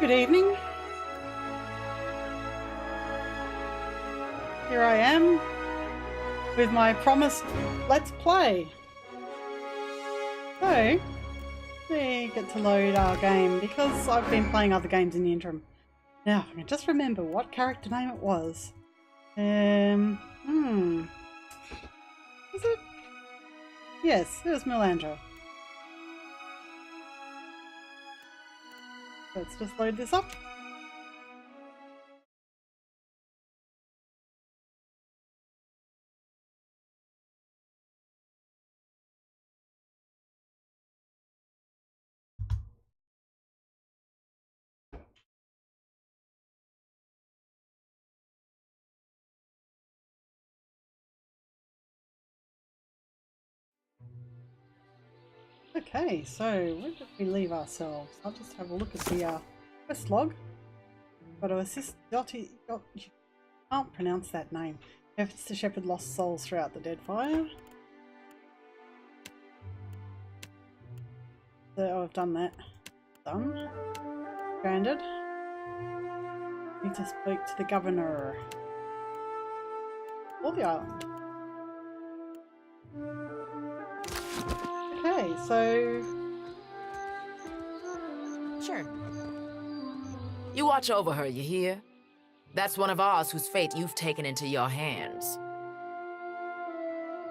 Good evening. Here I am with my promised Let's Play. So, we get to load our game because I've been playing other games in the interim. Now, I can just remember what character name it was. Is it? Yes, it was Melandra. Let's just load this up. Okay, so where did we leave ourselves? I'll just have a look at the quest log. Got to assist Dottie. You can't pronounce that name. Efforts to shepherd lost souls throughout the Deadfire. So I've done that. Done. Stranded. Need to speak to the governor. Or the island. Okay, so... Sure. You watch over her, you hear? That's one of ours whose fate you've taken into your hands.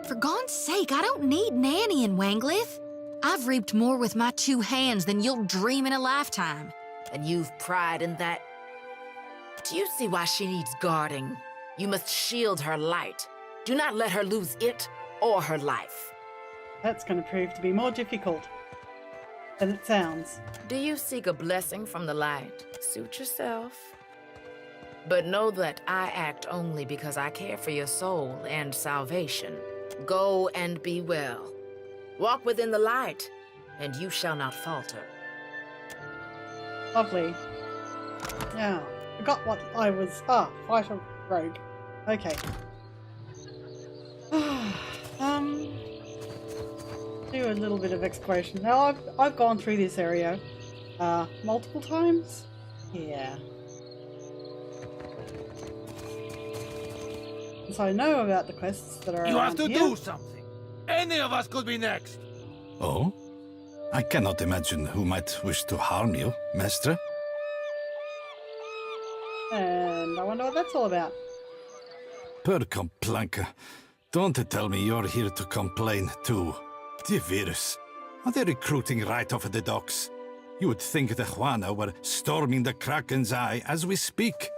For God's sake, I don't need Nanny in Wanglith. I've reaped more with my 2 hands than you'll dream in a lifetime. And you've pride in that? Do you see why she needs guarding? You must shield her light. Do not let her lose it or her life. That's going to prove to be more difficult than it sounds. Do you seek a blessing from the light? Suit yourself. But know that I act only because I care for your soul and salvation. Go and be well. Walk within the light, and you shall not falter. Lovely. Now, forgot what I was... fight a rogue. Okay. Do a little bit of exploration. Now, I've gone through this area multiple times. Yeah. So I know about the quests that are You around have to here. do something. Any of us could be next. Oh? I cannot imagine who might wish to harm you, Mestre. And I wonder what that's all about. Per complanca. Don't tell me you're here to complain too. The virus. Are they recruiting right off the docks? You would think the Juana were storming the Kraken's Eye as we speak.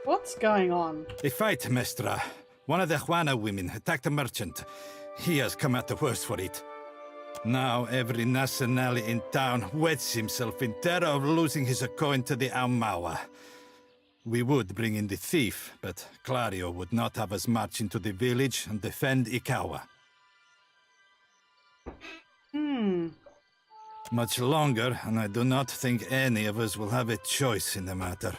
What's going on? A fight, Mestra. One of the Juana women attacked a merchant. He has come out the worse for it. Now every nationale in town wets himself in terror of losing his coin to the Aumaua. We would bring in the thief, but Clario would not have us march into the village and defend Ikawa. Much longer, and I do not think any of us will have a choice in the matter.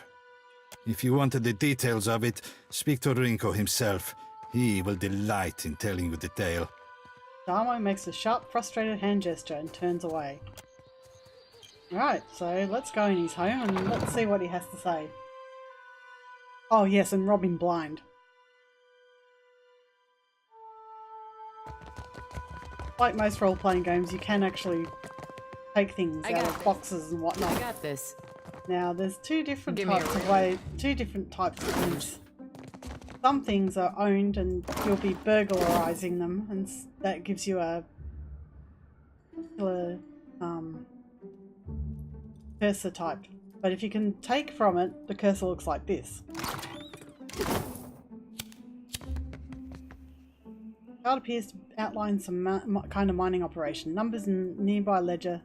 If you wanted the details of it, speak to Rinko himself. He will delight in telling you the tale. Damo makes a sharp, frustrated hand gesture and turns away. Alright, so let's go in his home and let's see what he has to say. Oh yes, and rob him blind. Like most role-playing games, you can actually take things out of boxes and whatnot. I got this. Now, there's two different Give me a types of ring. types of things. Some things are owned and you'll be burglarizing them, and that gives you a particular cursor type. But if you can take from it, the cursor looks like this. Card appears to outline some kind of mining operation. Numbers in nearby ledger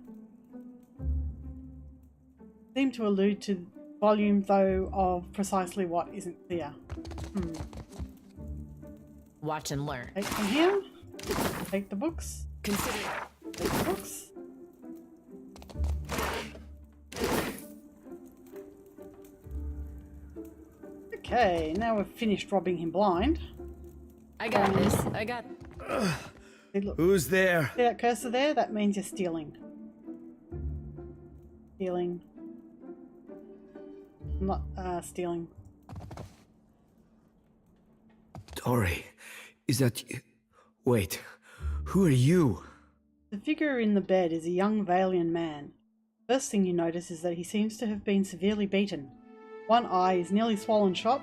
seem to allude to volume, though of precisely what isn't clear. Watch and learn. Take from here. Take the books. Consider. Take the books. Okay, now we've finished robbing him blind. I got this. I got. See, look. Who's there? See that cursor there? That means you're stealing. Stealing. I'm not stealing. Dory, is that you? Wait, who are you? The figure in the bed is a young Valian man. First thing you notice is that he seems to have been severely beaten. One eye is nearly swollen shut,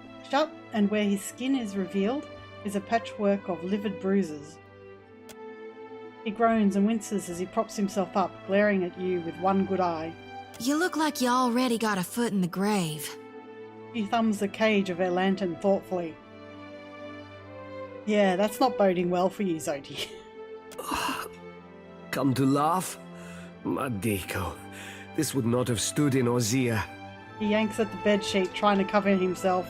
and where his skin is revealed is a patchwork of livid bruises. He groans and winces as he props himself up, glaring at you with one good eye. You look like you already got a foot in the grave. He thumbs the cage of her lantern thoughtfully. Yeah, that's not boding well for you, Zoti. Come to laugh? Madiko, this would not have stood in Ozia. He yanks at the bedsheet, trying to cover himself.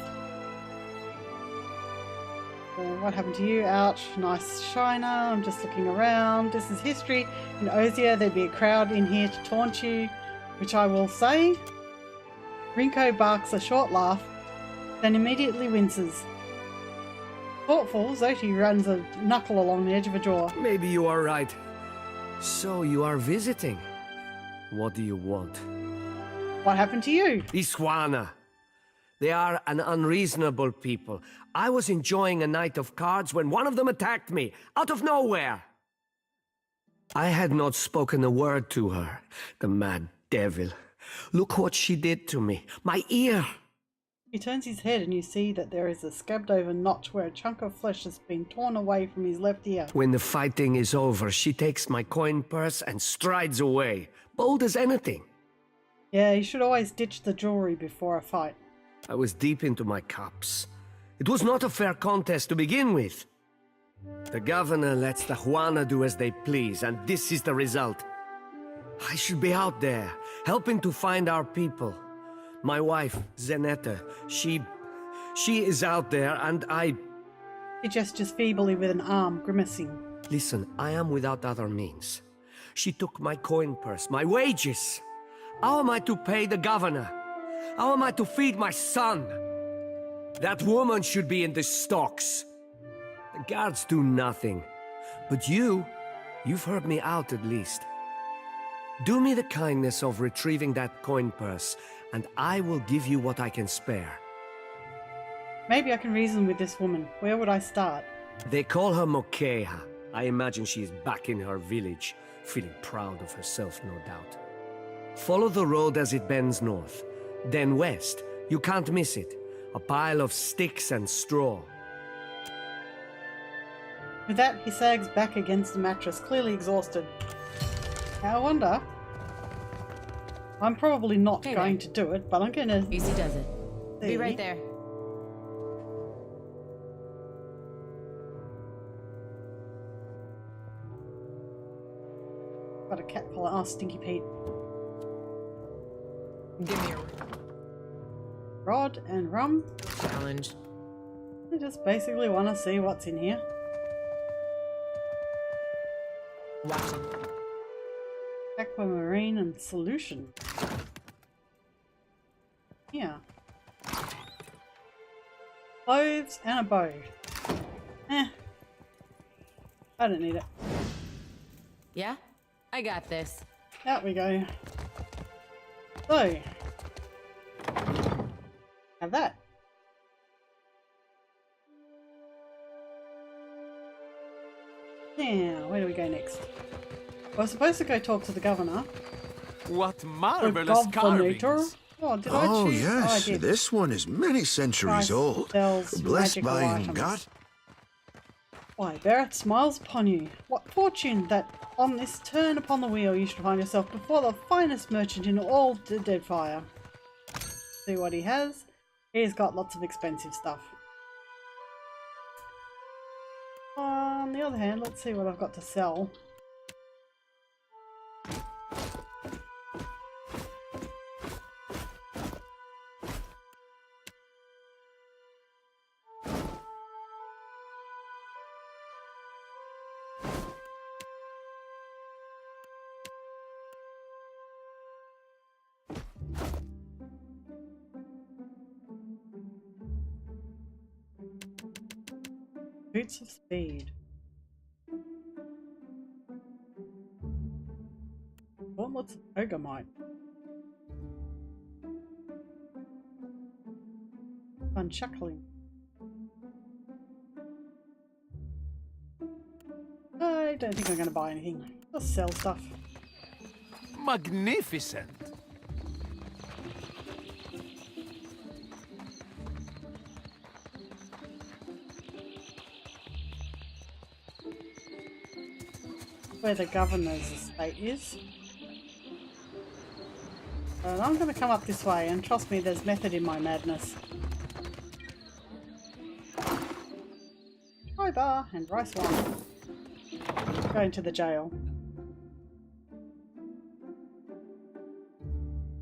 What happened to you? Ouch. Nice shiner. I'm just looking around. This is history. In Ozia, there'd be a crowd in here to taunt you, which I will say. Rinko barks a short laugh, then immediately winces. Thoughtful, Zoti runs a knuckle along the edge of a jaw. Maybe you are right. So you are visiting. What do you want? What happened to you? Iswana. They are an unreasonable people. I was enjoying a night of cards when one of them attacked me, out of nowhere. I had not spoken a word to her, the mad devil. Look what she did to me. My ear. He turns his head and you see that there is a scabbed over notch where a chunk of flesh has been torn away from his left ear. When the fighting is over, she takes my coin purse and strides away, bold as anything. Yeah, you should always ditch the jewelry before a fight. I was deep into my cups. It was not a fair contest to begin with. The governor lets the Juana do as they please, and this is the result. I should be out there, helping to find our people. My wife, Zenetta, she is out there, and He gestures feebly with an arm, grimacing. Listen, I am without other means. She took my coin purse, my wages. How am I to pay the governor? How am I to feed my son? That woman should be in the stocks. The guards do nothing. But you've heard me out at least. Do me the kindness of retrieving that coin purse, and I will give you what I can spare. Maybe I can reason with this woman. Where would I start? They call her Mokeha. I imagine she is back in her village, feeling proud of herself, no doubt. Follow the road as it bends north. Then west. You can't miss it. A pile of sticks and straw. With that, he sags back against the mattress, clearly exhausted. Now I wonder... I'm probably not going to do it, but I'm going to... Easy does it. see. Be right there. Got a cat collar. Oh, Stinky Pete. Give me a Rod and rum. challenge. I just basically want to see what's in here. Watching. Aquamarine and solution. Yeah. Clothes and a bow. I don't need it. Yeah? I got this. Out we go. So. Have that. Now, where do we go next? I was supposed to go talk to the governor. What The marvelous governator. carvings! Oh, did I Oh, choose? I yes, did. this one is many centuries Christ old. sells Blessed magical by items. God. Why, Barrett smiles upon you. What fortune that on this turn upon the wheel you should find yourself before the finest merchant in all the Deadfire. See what he has. He's got lots of expensive stuff. On the other hand, let's see what I've got to sell. Boots of speed. Gauntlets of Ogre Might. Unshackling. I don't think I'm going to buy anything. Just sell stuff. Magnificent. Where the governor's estate is. And I'm going to come up this way, and trust me, there's method in my madness. Hi bar and rice wine. Going to the jail.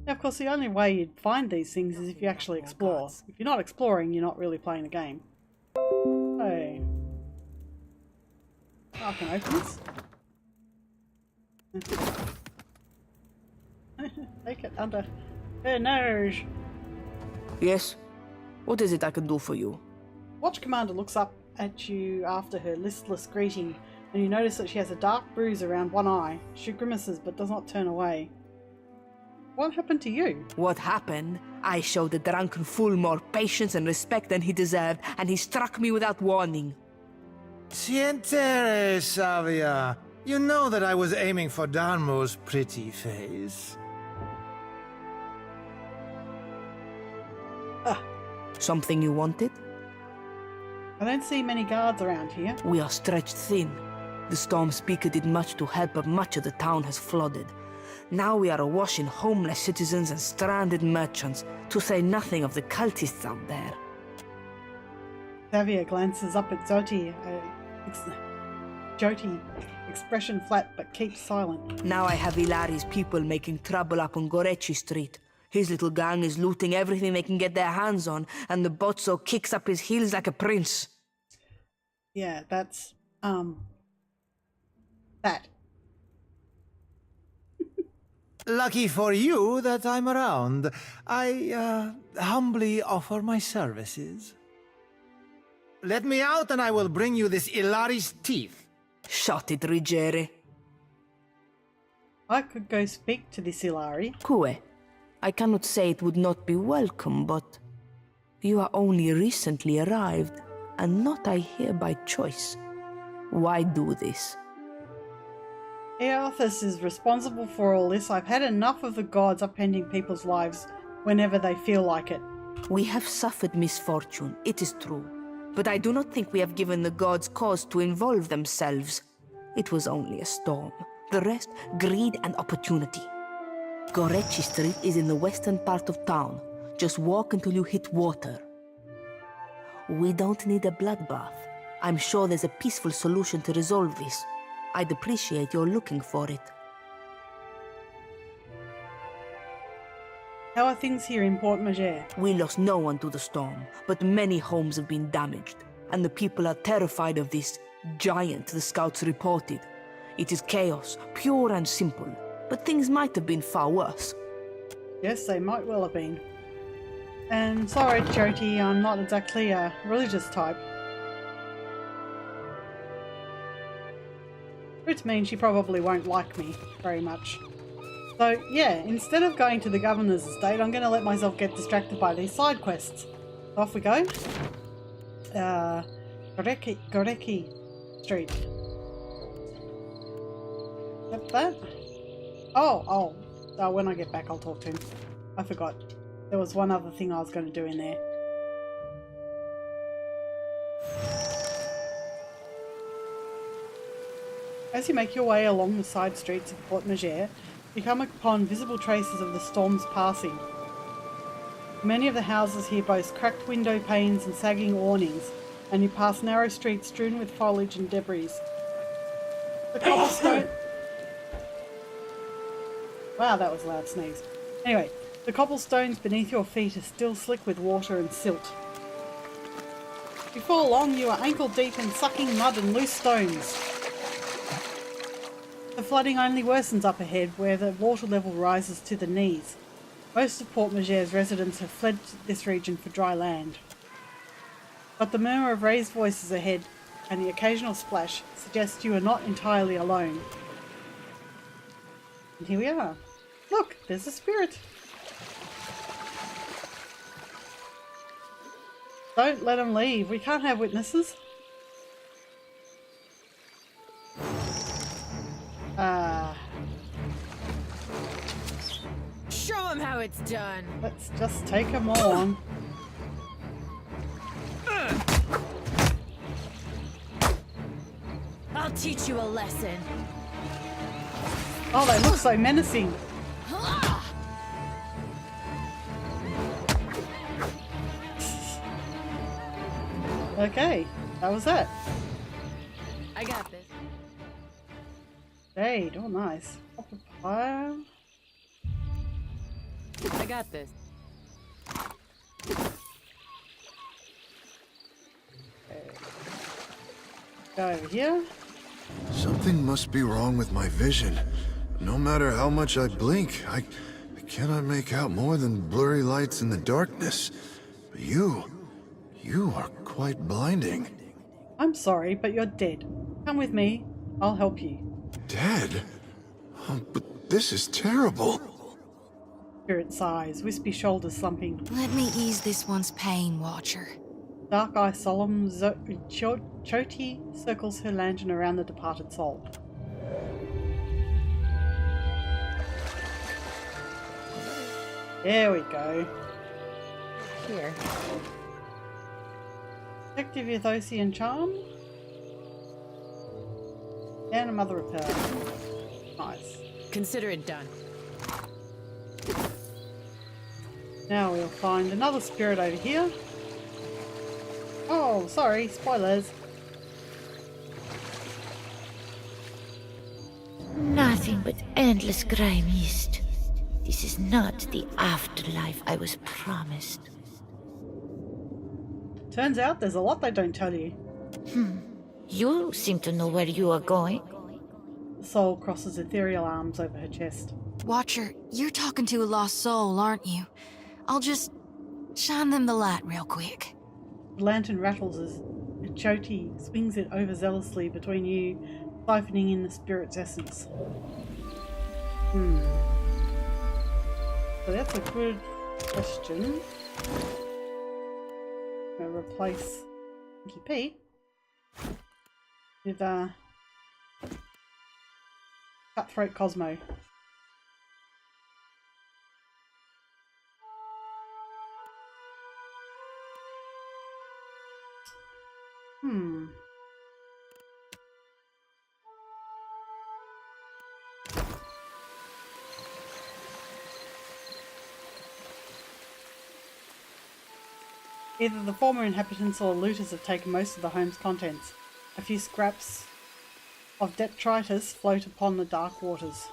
Now, of course, the only way you'd find these things is if you actually explore. If you're not exploring, you're not really playing the game. So, I can open this. Take it under her nose. Yes? What is it I can do for you? Watch Commander looks up at you after her listless greeting, and you notice that she has a dark bruise around one eye. She grimaces but does not turn away. What happened to you? What happened? I showed the drunken fool more patience and respect than he deserved, and he struck me without warning. Sientere, Savia. You know that I was aiming for Darmo's pretty face. Something you wanted? I don't see many guards around here. We are stretched thin. The storm speaker did much to help, but much of the town has flooded. Now we are awash in homeless citizens and stranded merchants, to say nothing of the cultists out there. Xavier glances up at Joti. Joti, expression flat but keeps silent. Now I have Ilari's people making trouble up on Gorechi Street. His little gang is looting everything they can get their hands on, and the Bozzo kicks up his heels like a prince. Yeah, that's, that. Lucky for you that I'm around. I, humbly offer my services. Let me out and I will bring you this Ilari's teeth. Shut it, Rigere. I could go speak to this Ilari. Kue, I cannot say it would not be welcome, but you are only recently arrived, and not I hear by choice. Why do this? Eothas is responsible for all this. I've had enough of the gods upending people's lives whenever they feel like it. We have suffered misfortune, it is true. But I do not think we have given the gods cause to involve themselves. It was only a storm. The rest, greed and opportunity. Gorechi Street is in the western part of town. Just walk until you hit water. We don't need a bloodbath. I'm sure there's a peaceful solution to resolve this. I'd appreciate your looking for it. How are things here in Port Majer? We lost no one to the storm, but many homes have been damaged, and the people are terrified of this giant the scouts reported. It is chaos, pure and simple, but things might have been far worse. Yes, they might well have been. And sorry, Joti, I'm not exactly a religious type. Which means she probably won't like me very much. So yeah, instead of going to the governor's estate, I'm going to let myself get distracted by these side quests. Off we go. Goreki Street. Yep, that. Oh, when I get back I'll talk to him. I forgot. There was one other thing I was going to do in there. As you make your way along the side streets of Port Majer, you come upon visible traces of the storm's passing. Many of the houses here boast cracked window panes and sagging awnings, and you pass narrow streets strewn with foliage and debris. The cobblestone... Wow, that was a loud sneeze. Anyway, the cobblestones beneath your feet are still slick with water and silt. Before long, you are ankle deep in sucking mud and loose stones. The flooding only worsens up ahead, where the water level rises to the knees. Most of Port Majer's residents have fled this region for dry land. But the murmur of raised voices ahead and the occasional splash suggests you are not entirely alone. And here we are. Look, there's a spirit. Don't let him leave. We can't have witnesses. Show him how it's done. Let's just take him on. I'll teach you a lesson. Oh, they look so menacing. Okay, that was it. I got this. Jade, oh nice. Copper pile. I got this. Go over here. Something must be wrong with my vision. No matter how much I blink, I cannot make out more than blurry lights in the darkness. But you are quite blinding. I'm sorry, but you're dead. Come with me. I'll help you. Dead? Oh, but this is terrible. Spirit sighs, wispy shoulders slumping. Let me ease this one's pain, Watcher. Dark eye solemn, Choti circles her lantern around the departed soul. There we go. Here. Detective Ethosian charm. And a mother of pearl. Nice. Consider it done. Now we'll find another spirit over here. Oh, sorry, spoilers. Nothing but endless grey mist. This is not the afterlife I was promised. Turns out there's a lot they don't tell you. You seem to know where you are going. The soul crosses ethereal arms over her chest. Watcher, you're talking to a lost soul, aren't you? I'll just shine them the light real quick. The lantern rattles as Choti swings it overzealously between you, siphoning in the spirit's essence. So that's a good question. I'm gonna replace Pinky Pete with Cutthroat Cosmo. Either the former inhabitants or looters have taken most of the home's contents. A few scraps of detritus float upon the dark waters.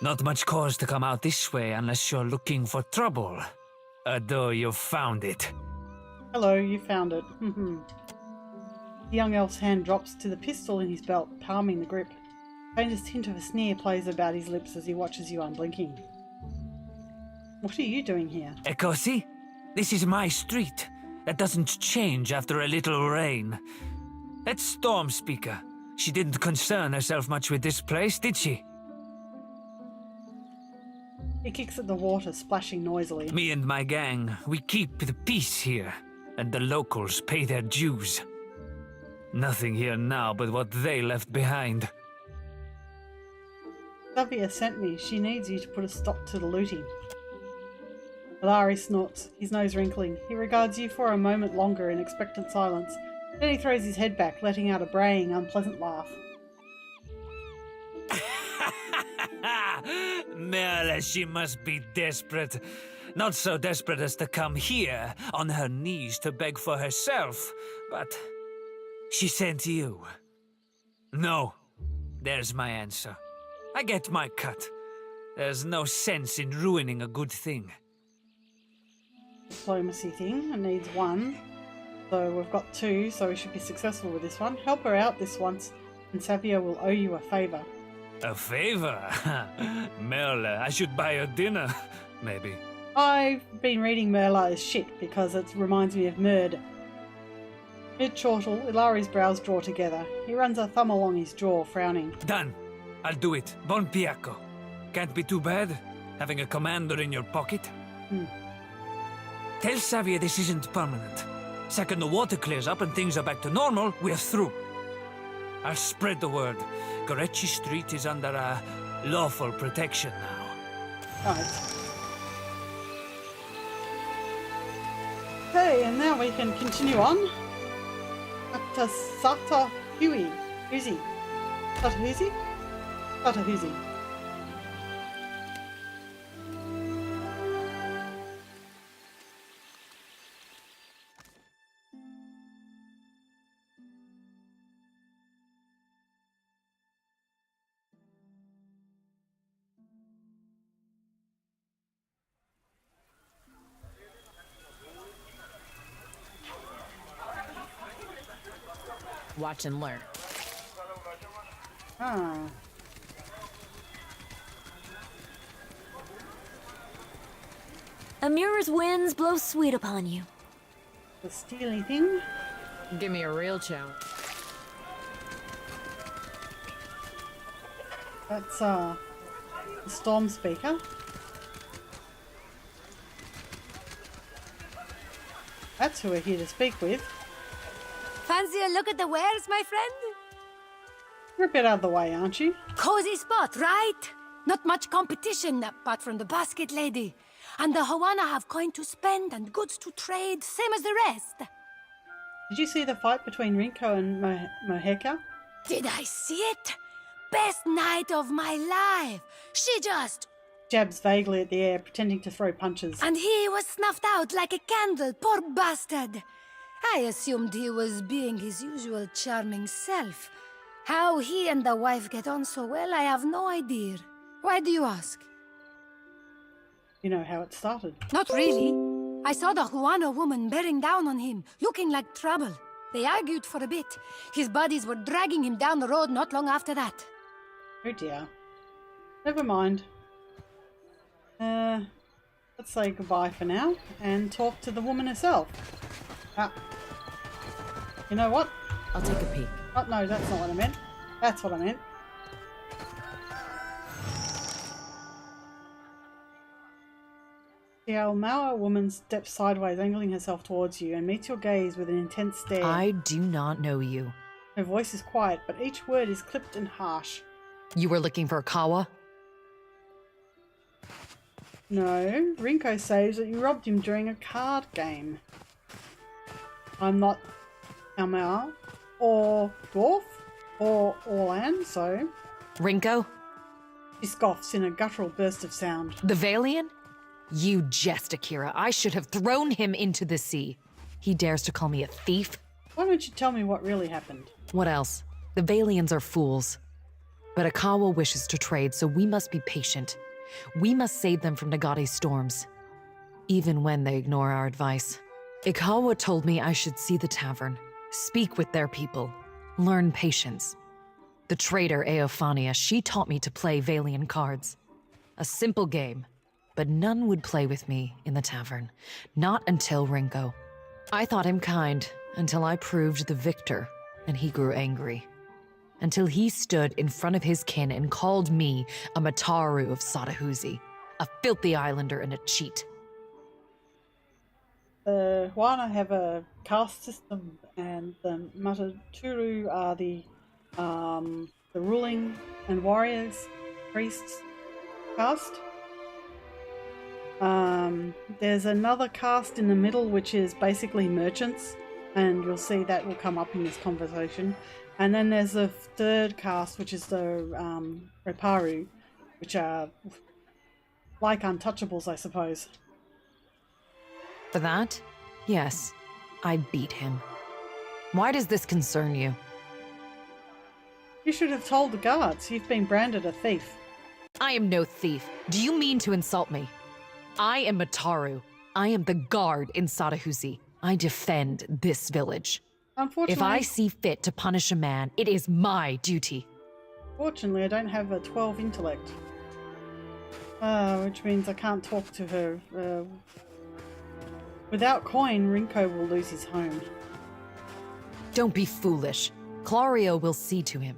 Not much cause to come out this way unless you're looking for trouble. Although you've found it. Hello, you found it. The young elf's hand drops to the pistol in his belt, palming the grip. Faintest hint of a sneer plays about his lips as he watches you unblinking. What are you doing here? Ekosi, this is my street. That doesn't change after a little rain. That Storm Speaker, she didn't concern herself much with this place, did she? He kicks at the water, splashing noisily. Me and my gang, we keep the peace here, and the locals pay their dues. Nothing here now but what they left behind. Xavier sent me. She needs you to put a stop to the looting. Alari snorts, his nose wrinkling. He regards you for a moment longer in expectant silence. Then he throws his head back, letting out a braying, unpleasant laugh. Merle, she must be desperate. Not so desperate as to come here, on her knees to beg for herself, but she sent you. No, there's my answer. I get my cut. There's no sense in ruining a good thing. Diplomacy thing. It needs one. So we've got two, so we should be successful with this one. Help her out this once, and Xavier will owe you a favour. A favor? Merle, I should buy her dinner, maybe. I've been reading Merla as shit because it reminds me of Murd. Mid-chortle, Ilari's brows draw together. He runs a thumb along his jaw, frowning. Done. I'll do it. Bon piacco. Can't be too bad, having a commander in your pocket. Tell Xavier this isn't permanent. Second the water clears up and things are back to normal, we're through. I'll spread the word. Gorechi Street is under lawful protection now. Right. Okay, and now we can continue on. Up to Satahuzi. Satahuzi? Satahuzi. Watch and learn. Ah. Amura's winds blow sweet upon you. The steely thing. Give me a real challenge. That's the storm speaker. That's who we're here to speak with. Fancy a look at the wares, my friend? You're a bit out of the way, aren't you? Cozy spot, right? Not much competition apart from the basket lady. And the Hawana have coin to spend and goods to trade, same as the rest. Did you see the fight between Rinko and Moheka? Did I see it? Best night of my life. She just... Jabs vaguely at the air, pretending to throw punches. And he was snuffed out like a candle, poor bastard. I assumed he was being his usual charming self. How he and the wife get on so well, I have no idea. Why do you ask? You know how it started. Not really. I saw the Huano woman bearing down on him, looking like trouble. They argued for a bit. His buddies were dragging him down the road not long after that. Oh dear. Never mind. Let's say goodbye for now and talk to the woman herself. Ah. You know what? I'll take a peek. Oh, no, that's not what I meant. That's what I meant. The Almawa woman steps sideways, angling herself towards you, and meets your gaze with an intense stare. I do not know you. Her voice is quiet, but each word is clipped and harsh. You were looking for Kawa? No, Rinko says that you robbed him during a card game. I'm not Almawa, or Dwarf, or Orlan, so... Rinko? She scoffs in a guttural burst of sound. The Valian? You jest, Akira. I should have thrown him into the sea. He dares to call me a thief? Why don't you tell me what really happened? What else? The Valians are fools. But Akawa wishes to trade, so we must be patient. We must save them from Nagate's storms, even when they ignore our advice. Ikawa told me I should see the tavern, speak with their people, learn patience. The trader Eophania, she taught me to play Valian cards. A simple game, but none would play with me in the tavern. Not until Rinko. I thought him kind until I proved the victor, and he grew angry. Until he stood in front of his kin and called me a Mataru of Satahuzi, a filthy islander and a cheat. The Huana have a caste system, and the Mataturu are the ruling and warriors, priests caste. There's another caste in the middle, which is basically merchants, and you'll see that will come up in this conversation. And then there's a third caste, which is the Reparu, which are like untouchables, I suppose. For that? Yes, I beat him. Why does this concern you? You should have told the guards. You've been branded a thief. I am no thief. Do you mean to insult me? I am Mataru. I am the guard in Satahuzi. I defend this village. Unfortunately, if I see fit to punish a man, it is my duty. Fortunately, I don't have a 12 intellect. Which means I can't talk to her. Without coin, Rinko will lose his home. Don't be foolish. Clario will see to him.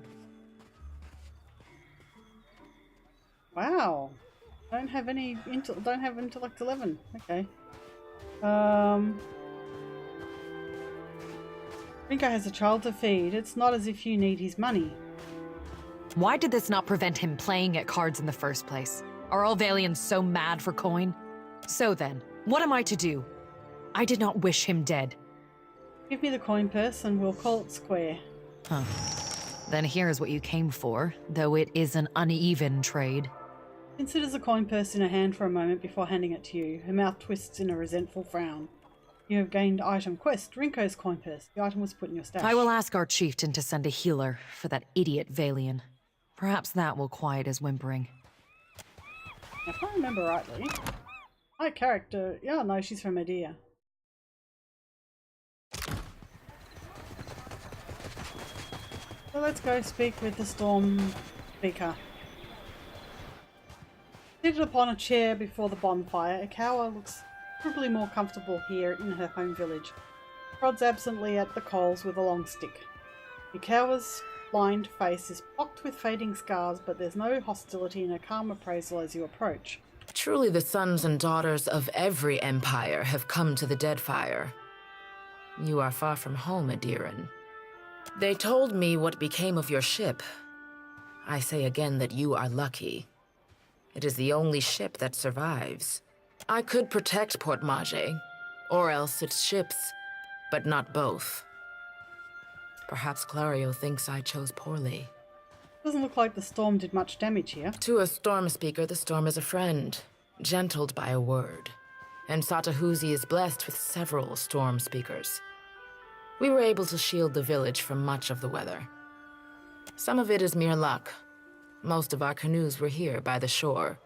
Wow. Don't have intellect 11. Okay. Rinko has a child to feed. It's not as if you need his money. Why did this not prevent him playing at cards in the first place? Are all Valians so mad for coin? So then, what am I to do? I did not wish him dead. Give me the coin purse and we'll call it square. Huh. Then here's what you came for, though it is an uneven trade. Considers the coin purse in her hand for a moment before handing it to you. Her mouth twists in a resentful frown. You have gained item quest, Rinko's coin purse. The item was put in your stash. I will ask our chieftain to send a healer for that idiot Valian. Perhaps that will quiet his whimpering. If I remember rightly, my character... Yeah, no, she's from Medea. So let's go speak with the Storm Speaker. Seated upon a chair before the bonfire, Ikawa looks probably more comfortable here in her home village. Prods absently at the coals with a long stick. Ikawa's blind face is pocked with fading scars, but there's no hostility in her calm appraisal as you approach. Truly the sons and daughters of every empire have come to the Deadfire. You are far from home, Adiran. They told me what became of your ship. I say again that you are lucky. It is the only ship that survives. I could protect Port Mage, or else its ships, but not both. Perhaps Clario thinks I chose poorly. Doesn't look like the storm did much damage here. To a storm speaker, the storm is a friend, gentled by a word. And Satahuzi is blessed with several storm speakers. We were able to shield the village from much of the weather. Some of it is mere luck. Most of our canoes were here by the shore.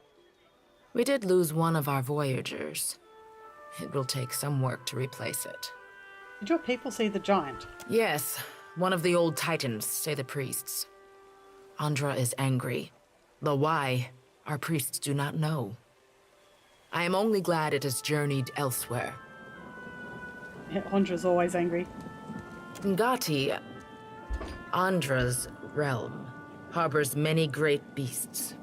We did lose one of our voyagers. It will take some work to replace it. Did your people see the giant? Yes, one of the old titans, say the priests. Andra is angry, though why, our priests do not know. I am only glad it has journeyed elsewhere. Yeah, Andra's always angry. Ngati, Andra's realm, harbors many great beasts.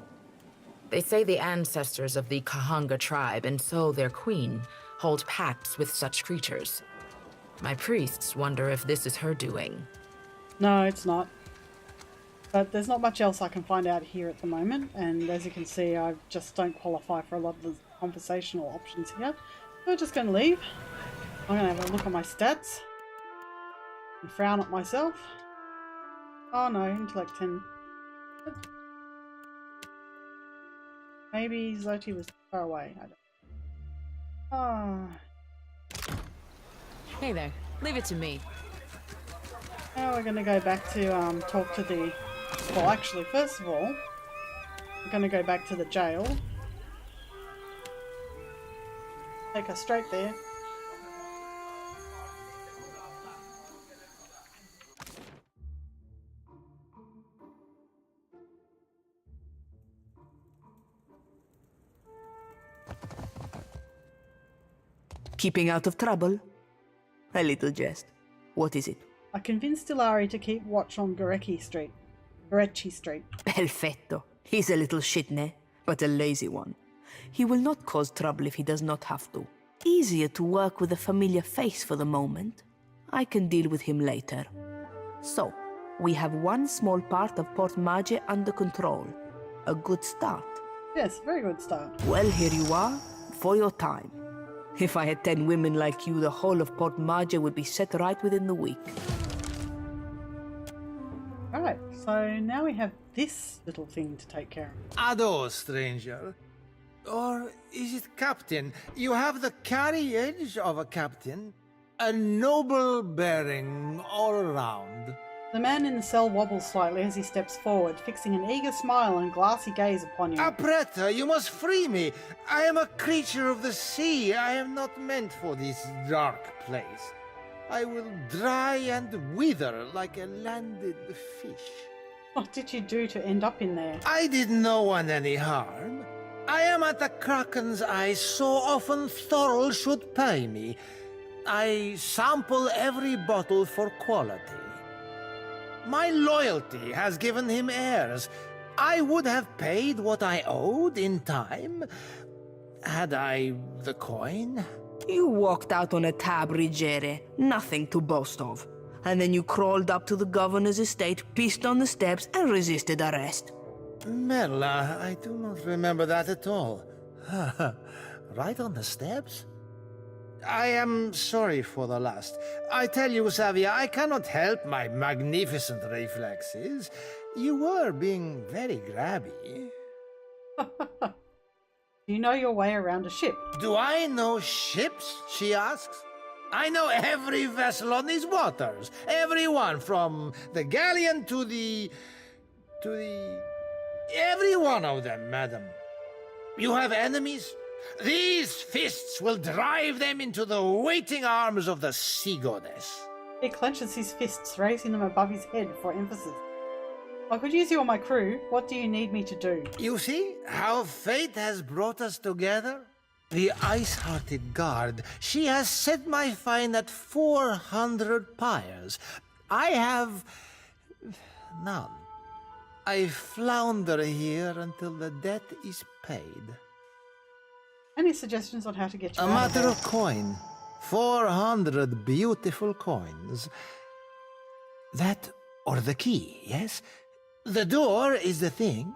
They say the ancestors of the Kahanga tribe, and so their queen, hold pacts with such creatures. My priests wonder if this is her doing. No, it's not. But there's not much else I can find out here at the moment, and as you can see, I just don't qualify for a lot of the conversational options here. So I'm just going to leave. I'm going to have a look at my stats and frown at myself. Oh no, intellect 10. Maybe Zoti was far away. I don't. Hey there, leave it to me. Now we're going to go back to talk to the... Well, actually, first of all, we're going to go back to the jail. Take us straight there. Keeping out of trouble? A little jest. What is it? I convinced Ilari to keep watch on Gorechi Street. Perfetto. He's a little shitne, but a lazy one. He will not cause trouble if he does not have to. Easier to work with a familiar face for the moment. I can deal with him later. So, we have one small part of Port Mage under control. A good start. Yes, very good start. Well, here you are, for your time. If I had 10 women like you, the whole of Port Mage would be set right within the week. Alright, so now we have this little thing to take care of. Ado, stranger. Or is it captain? You have the carriage of a captain. A noble bearing all around. The man in the cell wobbles slightly as he steps forward, fixing an eager smile and glassy gaze upon you. Apretta, you must free me. I am a creature of the sea. I am not meant for this dark place. I will dry and wither like a landed fish. What did you do to end up in there? I did no one any harm. I am at the Kraken's eyes, so often Thorol should pay me. I sample every bottle for quality. My loyalty has given him heirs. I would have paid what I owed in time, had I the coin. You walked out on a tab, Rigere. Nothing to boast of. And then you crawled up to the governor's estate, pissed on the steps, and resisted arrest. Merla, I do not remember that at all. Right on the steps? I am sorry for the last. I tell you, Savia, I cannot help my magnificent reflexes. You were being very grabby. Do you know your way around a ship? Do I know ships? She asks. I know every vessel on these waters. Every one, from the galleon to the... Every one of them, madam. You have enemies? These fists will drive them into the waiting arms of the sea goddess. He clenches his fists, raising them above his head for emphasis. I could use you on my crew. What do you need me to do? You see how fate has brought us together? The ice-hearted guard, she has set my fine at 400 pyres. I have... none. I flounder here until the debt is paid. Any suggestions on how to get you A out of matter there? of coin. 400 beautiful coins. That or the key, yes? The door is the thing.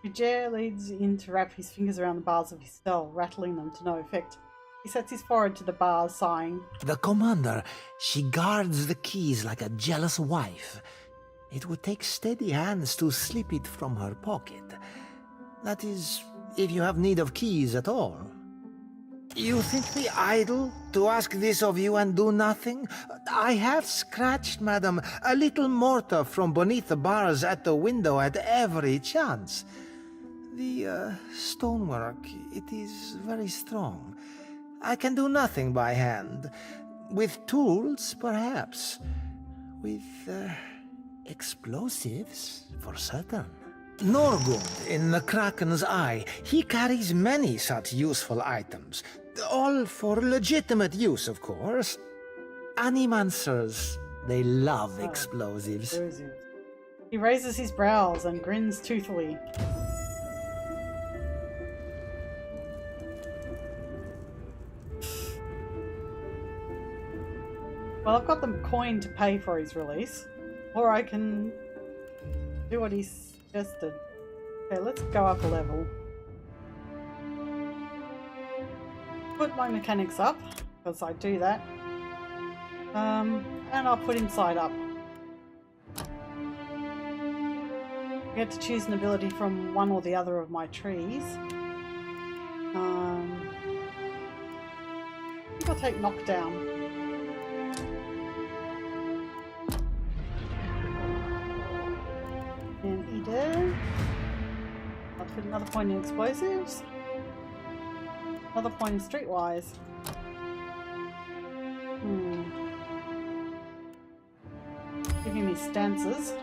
Vigere leads in to wrap his fingers around the bars of his cell, rattling them to no effect. He sets his forehead to the bars, sighing. The commander, she guards the keys like a jealous wife. It would take steady hands to slip it from her pocket. That is, if you have need of keys at all. You think me idle to ask this of you and do nothing? I have scratched, madam, a little mortar from beneath the bars at the window at every chance. The stonework, it is very strong. I can do nothing by hand. With tools, perhaps. With explosives, for certain. Norgund in the Kraken's Eye, he carries many such useful items. All for legitimate use, of course. Animancers, they love explosives. He raises his brows and grins toothily. Well, I've got the coin to pay for his release, or I can do what he suggested. Okay, let's go up a level. Put my mechanics up, because I do that. And I'll put inside up. I get to choose an ability from one or the other of my trees. I think I'll take knockdown. And Edo. I'll put another point in explosives. Another point in streetwise. Giving me stances.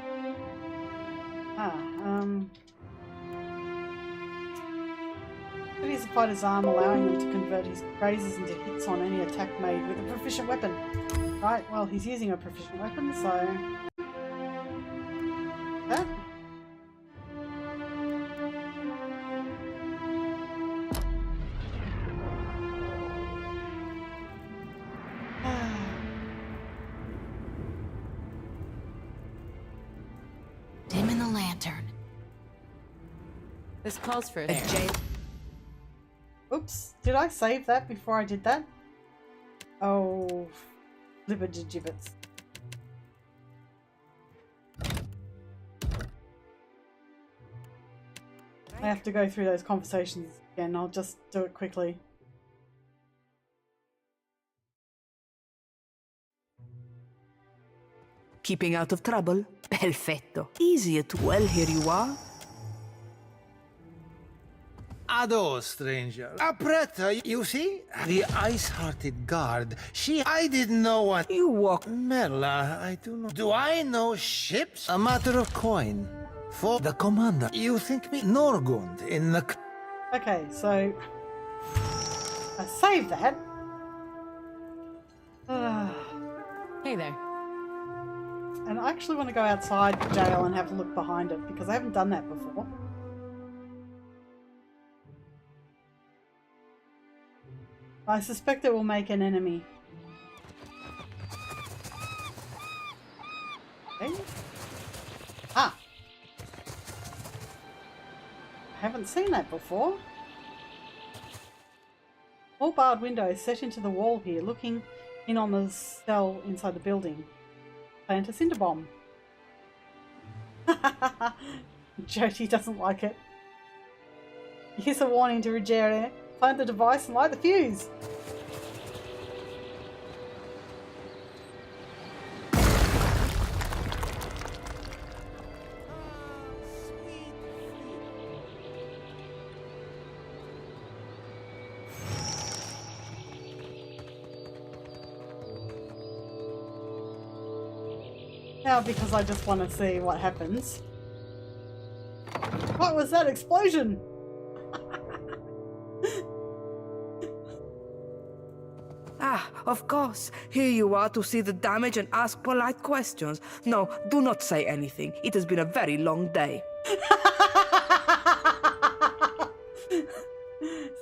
Use the fighter's arm, allowing him to convert his grazes into hits on any attack made with a proficient weapon. Right, well, he's using a proficient weapon, so... That. Dim in the lantern. This calls for Oops, did I save that before I did that? Oh, flibberjibbets. I have to go through those conversations again. I'll just do it quickly. Keeping out of trouble? Perfetto. Easy it well, here you are. Ado, stranger. Apretta, you see? The ice-hearted guard. I didn't know what... You walk... Merla, I do not... Do I know ships? A matter of coin. For the commander. You think me Norgund in the... Okay, so save that. Hey there. And I actually want to go outside the jail and have a look behind it because I haven't done that before. I suspect it will make an enemy. Okay. Ah! I haven't seen that before. All barred windows set into the wall here, looking in on the cell inside the building. Plant a cinder bomb. Jody doesn't like it. Here's a warning to Ruggiero. Plant the device and light the fuse. Now, because I just want to see what happens. What was that explosion? Ah, of course. Here you are to see the damage and ask polite questions. No, do not say anything. It has been a very long day.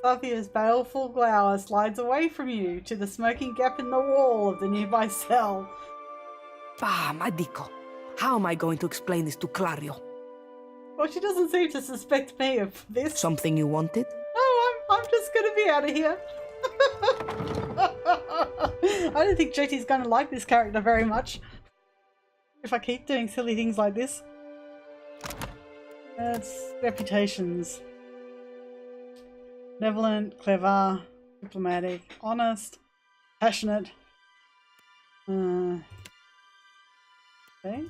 Sophia's baleful glower slides away from you to the smoking gap in the wall of the nearby cell. Ah, my Dico. How am I going to explain this to Clario? Well, she doesn't seem to suspect me of this. Something you wanted? No, I'm just gonna be out of here. I don't think JT's gonna like this character very much if I keep doing silly things like this. It's reputations. Benevolent, clever, diplomatic, honest, passionate. Okay,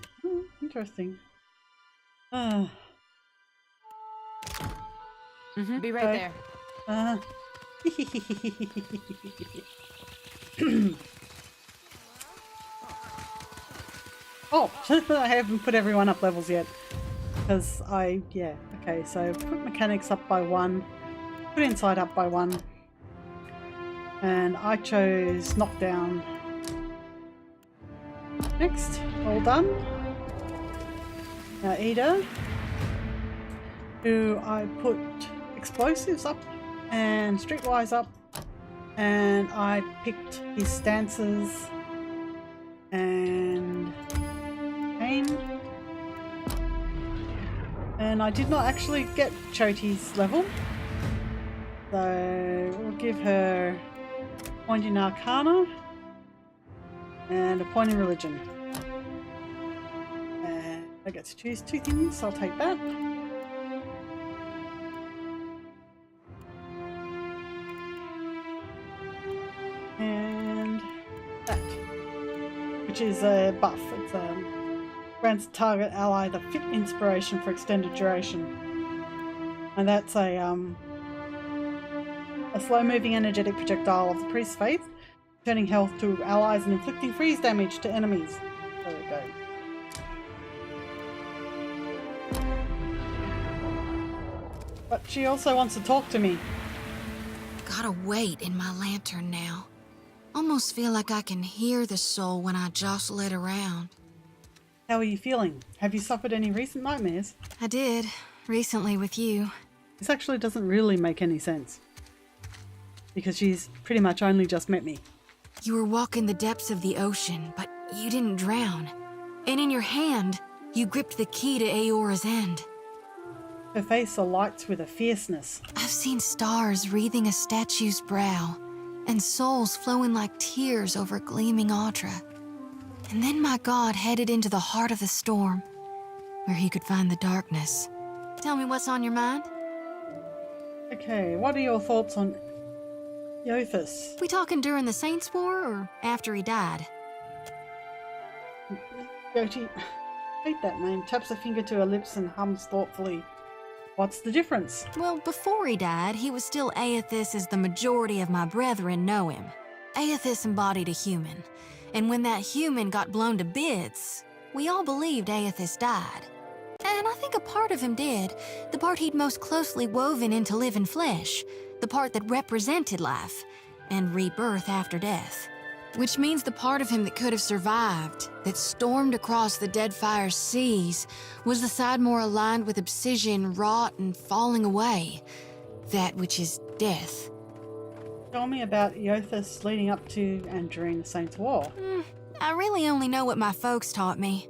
interesting. Be right there. Oh, I haven't put everyone up levels yet. Because yeah, okay, so put mechanics up by 1, put inside up by 1, and I chose knockdown. Next, all done. Now Ida, who I put explosives up and streetwise up, and I picked his stances and pain. And I did not actually get Choti's level, so we'll give her a point in Arcana and a point in Religion. And I get to choose 2 things, so I'll take that. And that, which is a buff. It's grants target ally the fit inspiration for extended duration, and that's a slow-moving energetic projectile of the priest's faith, turning health to allies and inflicting freeze damage to enemies. There we go. But she also wants to talk to me. Got a weight in my lantern now. Almost feel like I can hear the soul when I jostle it around. How are you feeling? Have you suffered any recent nightmares? I did, recently with you. This actually doesn't really make any sense, because she's pretty much only just met me. You were walking the depths of the ocean, but you didn't drown. And in your hand, you gripped the key to Aora's end. Her face alights with a fierceness. I've seen stars wreathing a statue's brow, and souls flowing like tears over gleaming Audra. And then my god headed into the heart of the storm, where he could find the darkness. Tell me what's on your mind? Okay, what are your thoughts on Iothas? We talking during the Saints' War, or after he died? Yoti, hate that name, taps a finger to her lips and hums thoughtfully. What's the difference? Well, before he died, he was still Aethys as the majority of my brethren know him. Aethys embodied a human, and when that human got blown to bits, we all believed Aethys died. And I think a part of him did, the part he'd most closely woven into living flesh, the part that represented life. and rebirth after death. Which means the part of him that could have survived, that stormed across the Deadfire seas, was the side more aligned with obsidian, rot, and falling away. That which is death. Tell me about Eothas leading up to and during the Saints' War. I really only know what my folks taught me.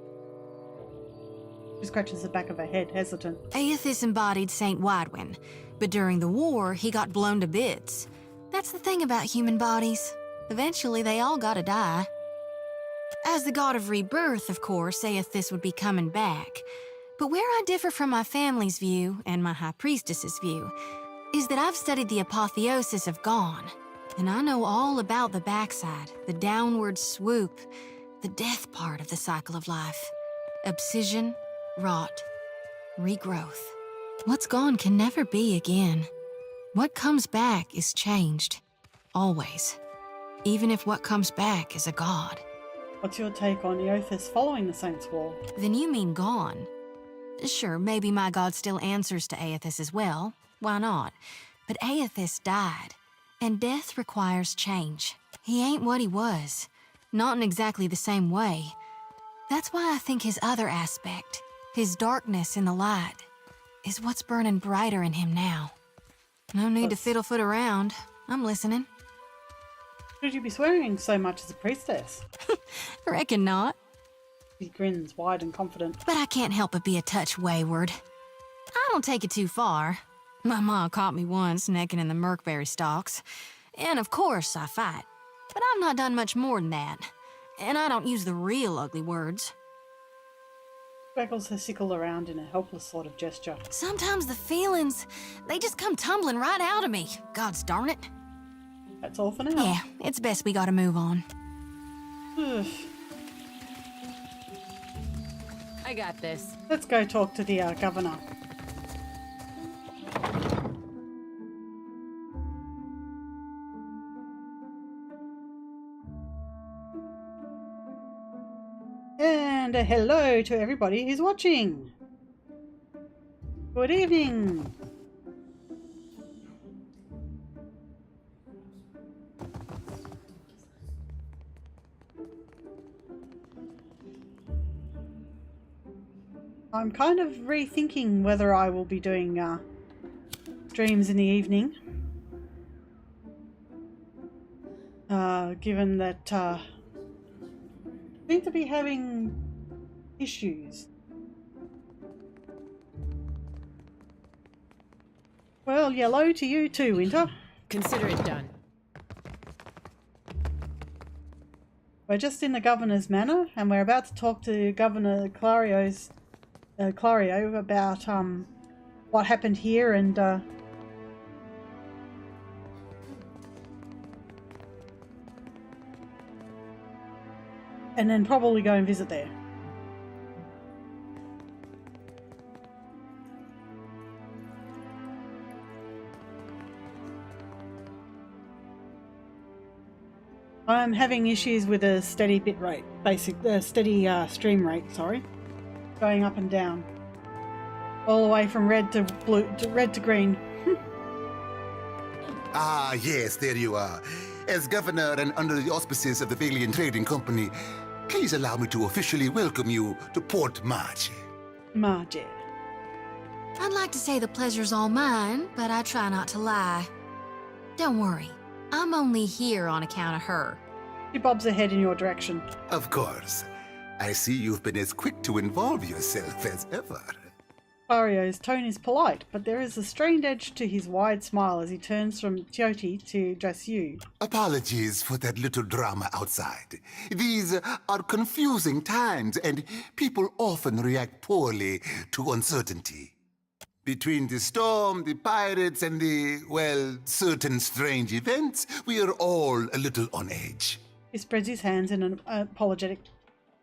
She scratches the back of her head, hesitant. Eothas embodied Saint Widwin, but during the war, he got blown to bits. That's the thing about human bodies. Eventually, they all gotta die. As the god of rebirth, of course, Eothas would be coming back. But where I differ from my family's view, and my high priestess's view, is that I've studied the apotheosis of Gone, and I know all about the backside, the downward swoop, the death part of the cycle of life. Obsidian, rot, regrowth. What's gone can never be again. What comes back is changed. Always. Even if what comes back is a god. What's your take on Eothas following the Saints' War? Then you mean gone. Sure, maybe my god still answers to Eothas as well. Why not? But Eothas died, and death requires change. He ain't what he was. Not in exactly the same way. That's why I think his other aspect, his darkness in the light, is what's burning brighter in him now. No need to fiddle-foot around. I'm listening. Should you be swearing so much as a priestess? Reckon not. He grins, wide and confident. But I can't help but be a touch wayward. I don't take it too far. My ma caught me once necking in the Merkberry stalks. And of course I fight. But I've not done much more than that. And I don't use the real ugly words. Waggles her sickle around in a helpless sort of gesture. Sometimes the feelings, they just come tumbling right out of me. Gods darn it. That's all for now. Yeah, it's best we gotta move on. I got this. Let's go talk to the governor. And a hello to everybody who's watching. Good evening. I'm kind of rethinking whether I will be doing streams in the evening. Given that I seem to be having issues. Well, yellow to you too, Winter. Consider it done. We're just in the governor's manor, and we're about to talk to Governor Clario about what happened here and then probably go and visit there. I'm having issues with a steady bit rate, steady stream rate, sorry. Going up and down. All the way from red to blue, to red to green. Ah, yes, there you are. As governor and under the auspices of the Valiant Trading Company, please allow me to officially welcome you to Port Marche. Marche. I'd like to say the pleasure's all mine, but I try not to lie. Don't worry, I'm only here on account of her. She bobs her head in your direction. Of course. I see you've been as quick to involve yourself as ever. Clario's tone is polite, but there is a strained edge to his wide smile as he turns from Teoti to address you. Apologies for that little drama outside. These are confusing times, and people often react poorly to uncertainty. Between the storm, the pirates, and the, well, certain strange events, we are all a little on edge. He spreads his hands in an apologetic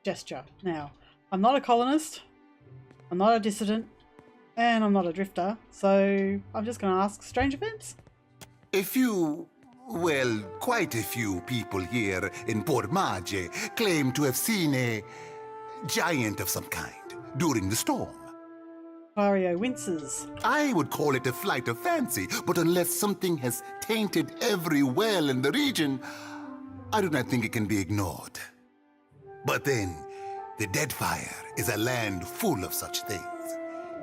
gesture. Now, I'm not a colonist, I'm not a dissident, and I'm not a drifter, so I'm just going to ask strange events. A few, well, quite a few people here in Port Marche claim to have seen a giant of some kind during the storm. Clario winces. I would call it a flight of fancy, but unless something has tainted every well in the region, I do not think it can be ignored. But then, the Deadfire is a land full of such things.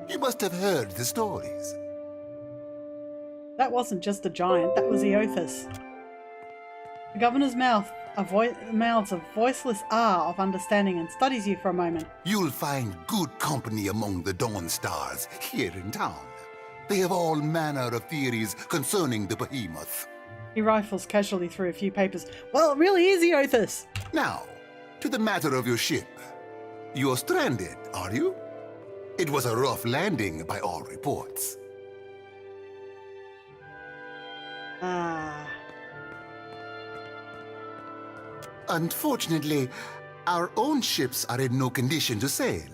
You must have heard the stories. That wasn't just a giant, that was Eothas. The governor's mouths of voiceless awe of understanding and studies you for a moment. You'll find good company among the Dawn Stars here in town. They have all manner of theories concerning the behemoth. He rifles casually through a few papers. Well, it really is Eothas. Now, to the matter of your ship. You're stranded, are you? It was a rough landing by all reports. Unfortunately, our own ships are in no condition to sail.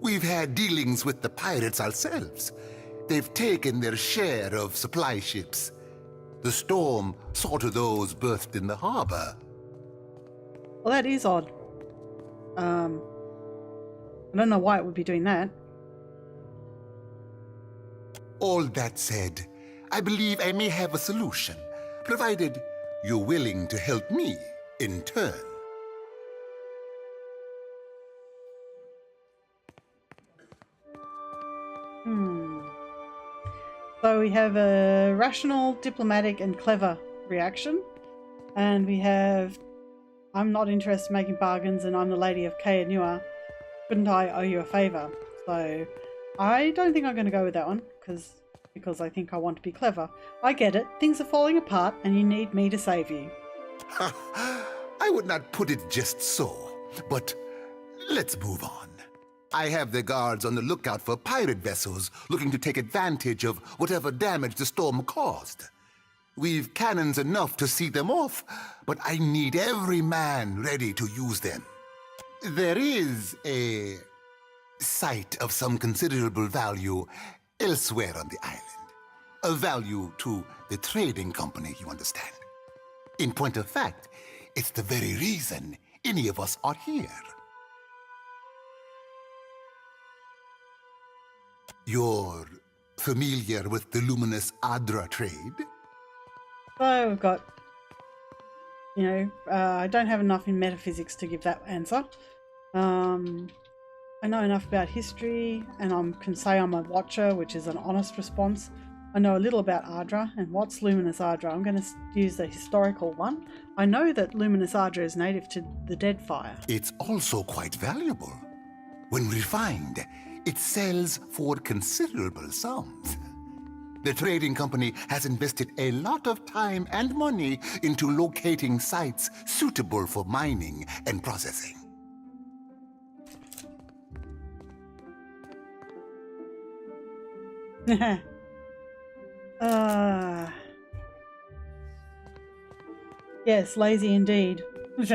We've had dealings with the pirates ourselves. They've taken their share of supply ships. The storm saw to those berthed in the harbor. Well, that is odd. I don't know why it would be doing that. All that said, I believe I may have a solution, provided you're willing to help me in turn. So we have a rational, diplomatic, and clever reaction. And we have, I'm not interested in making bargains and I'm the Lady of Kayanua. Couldn't I owe you a favour? So I don't think I'm going to go with that one because I think I want to be clever. I get it. Things are falling apart and you need me to save you. I would not put it just so, but let's move on. I have the guards on the lookout for pirate vessels looking to take advantage of whatever damage the storm caused. We've cannons enough to see them off, but I need every man ready to use them. There is a site of some considerable value elsewhere on the island. A value to the trading company, you understand. In point of fact, it's the very reason any of us are here. You're familiar with the luminous Adra trade? So we've got, I don't have enough in metaphysics to give that answer. I know enough about history, and I can say I'm a watcher, which is an honest response. I know a little about Adra, and what's luminous Adra? I'm going to use the historical one. I know that luminous Adra is native to the Deadfire. It's also quite valuable. When refined, it sells for considerable sums. The trading company has invested a lot of time and money into locating sites suitable for mining and processing. Yes, lazy indeed. Let's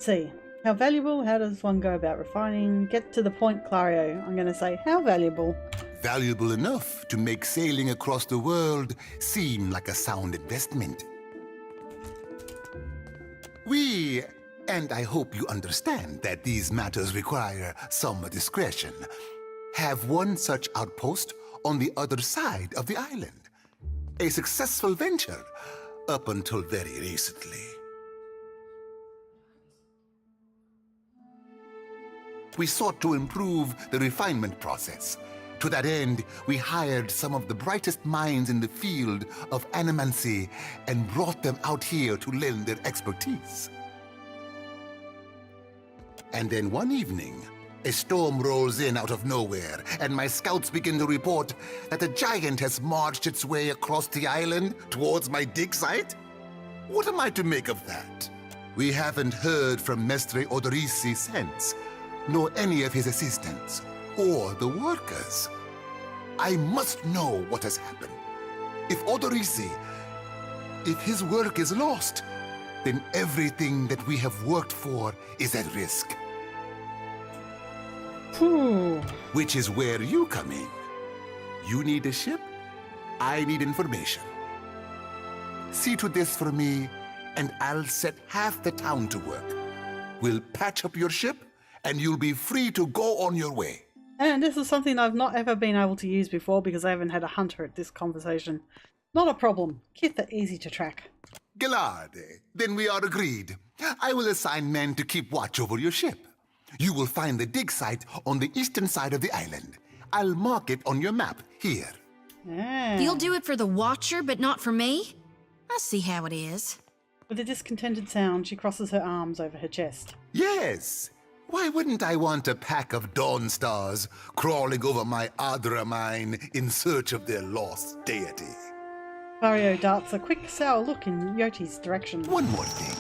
see. How valuable? How does one go about refining? Get to the point, Clario. I'm going to say, how valuable? Valuable enough to make sailing across the world seem like a sound investment. We, and I hope you understand that these matters require some discretion, have one such outpost on the other side of the island. A successful venture up until very recently. We sought to improve the refinement process. To that end, we hired some of the brightest minds in the field of animancy and brought them out here to lend their expertise. And then one evening, a storm rolls in out of nowhere, and my scouts begin to report that a giant has marched its way across the island towards my dig site. What am I to make of that? We haven't heard from Mestre Odorisi since, nor any of his assistants, or the workers. I must know what has happened. If Odorisi, if his work is lost, then everything that we have worked for is at risk. Which is where you come in. You need a ship, I need information. See to this for me, and I'll set half the town to work. We'll patch up your ship, and you'll be free to go on your way. And this is something I've not ever been able to use before because I haven't had a hunter at this conversation. Not a problem. Kith are easy to track. Galade, then we are agreed. I will assign men to keep watch over your ship. You will find the dig site on the eastern side of the island. I'll mark it on your map here. Yeah. You'll do it for the Watcher, but not for me? I see how it is. With a discontented sound, she crosses her arms over her chest. Yes. Why wouldn't I want a pack of Dawn Stars crawling over my Adra mine in search of their lost deity? Mario darts a quick, sour look in Yoti's direction. One more thing.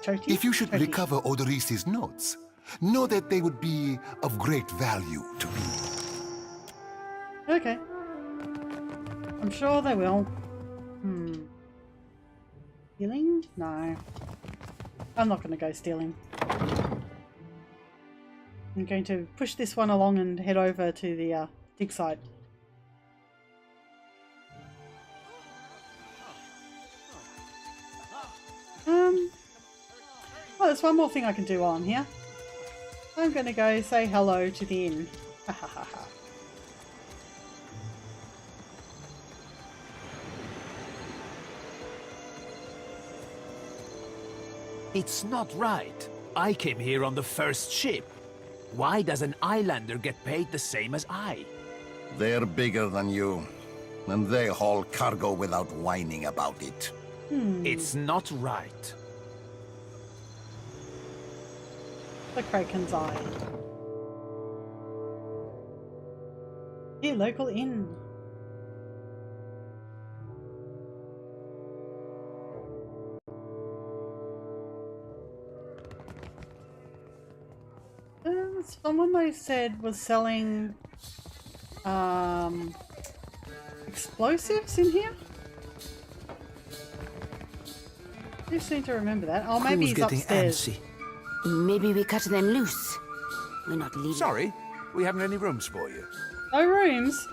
Choti? If you should Choti. recover Odoris's notes, know that they would be of great value to me. Okay. I'm sure they will. Stealing? No. I'm not going to go stealing. I'm going to push this one along and head over to the dig site. Well, there's one more thing I can do while I'm here. I'm going to go say hello to the inn. Ha ha ha ha. It's not right. I came here on the first ship. Why does an islander get paid the same as I? They're bigger than you, and they haul cargo without whining about it. It's not right. The Kraken's Eye. Here, local inn. Someone they said was selling explosives in here? I seem to remember that. Oh, maybe he's upstairs. Maybe we cut them loose. We're not leaving. Sorry, we haven't any rooms for you. No rooms?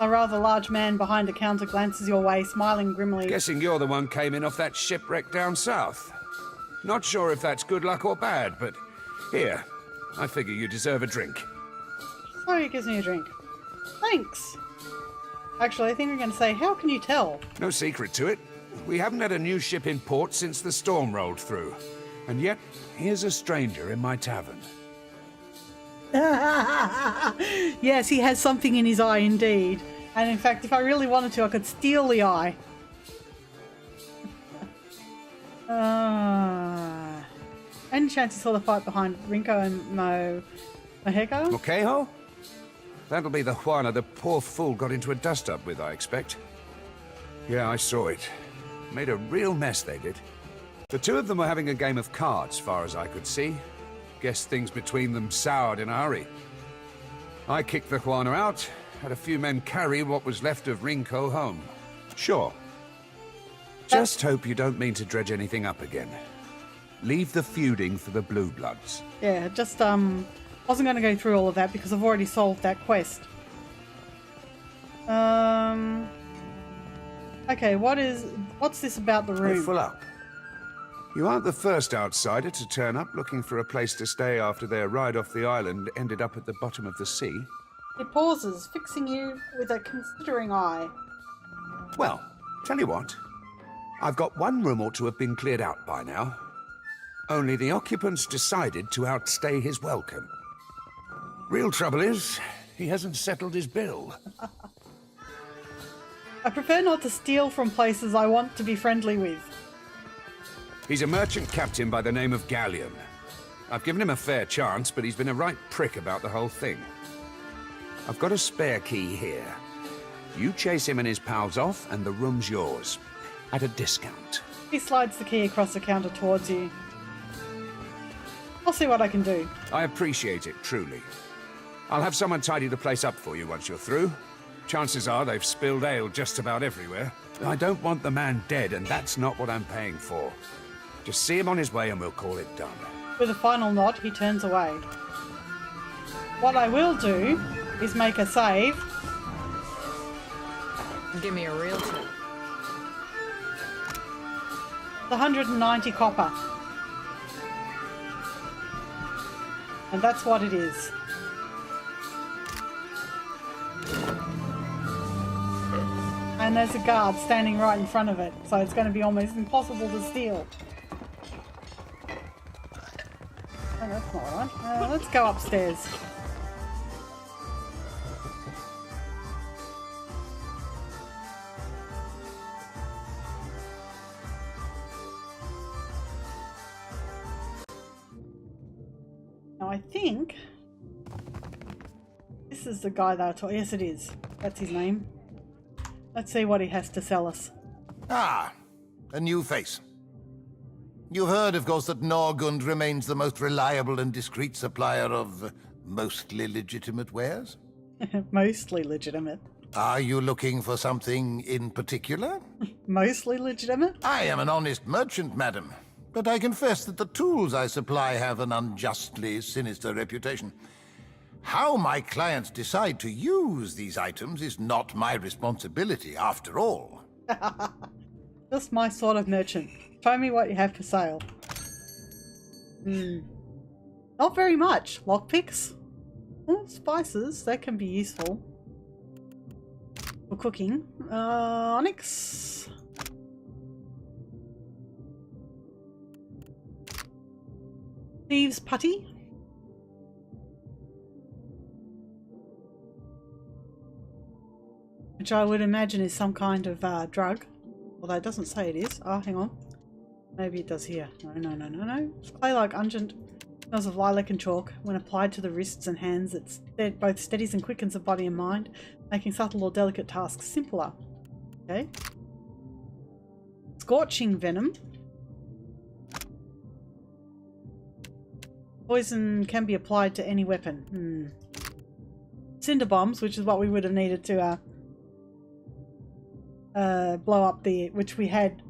A rather large man behind a counter glances your way, smiling grimly. Guessing you're the one came in off that shipwreck down south. Not sure if that's good luck or bad, but here, I figure you deserve a drink. So he gives me a drink. Thanks. Actually, I think I'm going to say, how can you tell? No secret to it. We haven't had a new ship in port since the storm rolled through. And yet, here's a stranger in my tavern. Yes, he has something in his eye indeed. And in fact, if I really wanted to, I could steal the eye. Any chance you saw the fight behind Rinko and Moheko? Mokeho? That'll be the Juana the poor fool got into a dust-up with, I expect. Yeah, I saw it. Made a real mess, they did. The two of them were having a game of cards, far as I could see. Guess things between them soured in a hurry. I kicked the Juana out, had a few men carry what was left of Rinko home. Sure. Just hope you don't mean to dredge anything up again. Leave the feuding for the Blue Bloods. Yeah, just, wasn't going to go through all of that because I've already solved that quest. Okay, what's this about the room? Full up. You aren't the first outsider to turn up looking for a place to stay after their ride off the island ended up at the bottom of the sea. It pauses, fixing you with a considering eye. Well, tell you what. I've got one room ought to have been cleared out by now. Only the occupants decided to outstay his welcome. Real trouble is, he hasn't settled his bill. I prefer not to steal from places I want to be friendly with. He's a merchant captain by the name of Galleon. I've given him a fair chance, but he's been a right prick about the whole thing. I've got a spare key here. You chase him and his pals off, and the room's yours. At a discount. He slides the key across the counter towards you. I'll see what I can do. I appreciate it, truly. I'll have someone tidy the place up for you once you're through. Chances are they've spilled ale just about everywhere. I don't want the man dead, and that's not what I'm paying for. Just see him on his way and we'll call it done. With a final nod, he turns away. What I will do is make a save. Give me a real tip. The 190 copper. And that's what it is. And there's a guard standing right in front of it, so it's going to be almost impossible to steal. Oh, that's not right. Let's go upstairs. Now I think this is the guy that I told. Yes, it is. That's his name. Let's see what he has to sell us. Ah, a new face. You've heard, of course, that Norgund remains the most reliable and discreet supplier of mostly legitimate wares? Mostly legitimate. Are you looking for something in particular? Mostly legitimate? I am an honest merchant, madam, but I confess that the tools I supply have an unjustly sinister reputation. How my clients decide to use these items is not my responsibility, after all. Just my sort of merchant. Show me what you have for sale. Not very much. Lockpicks. Oh, spices. That can be useful. For cooking. Onyx. Thieves' putty. Which I would imagine is some kind of drug. Although it doesn't say it is. Oh, hang on. Maybe it does here. No. It's clay-like unguent. Smells of lilac and chalk. When applied to the wrists and hands, it both steadies and quickens the body and mind, making subtle or delicate tasks simpler. Okay. Scorching venom. Poison can be applied to any weapon. Cinder bombs, which is what we would have needed to blow up which we had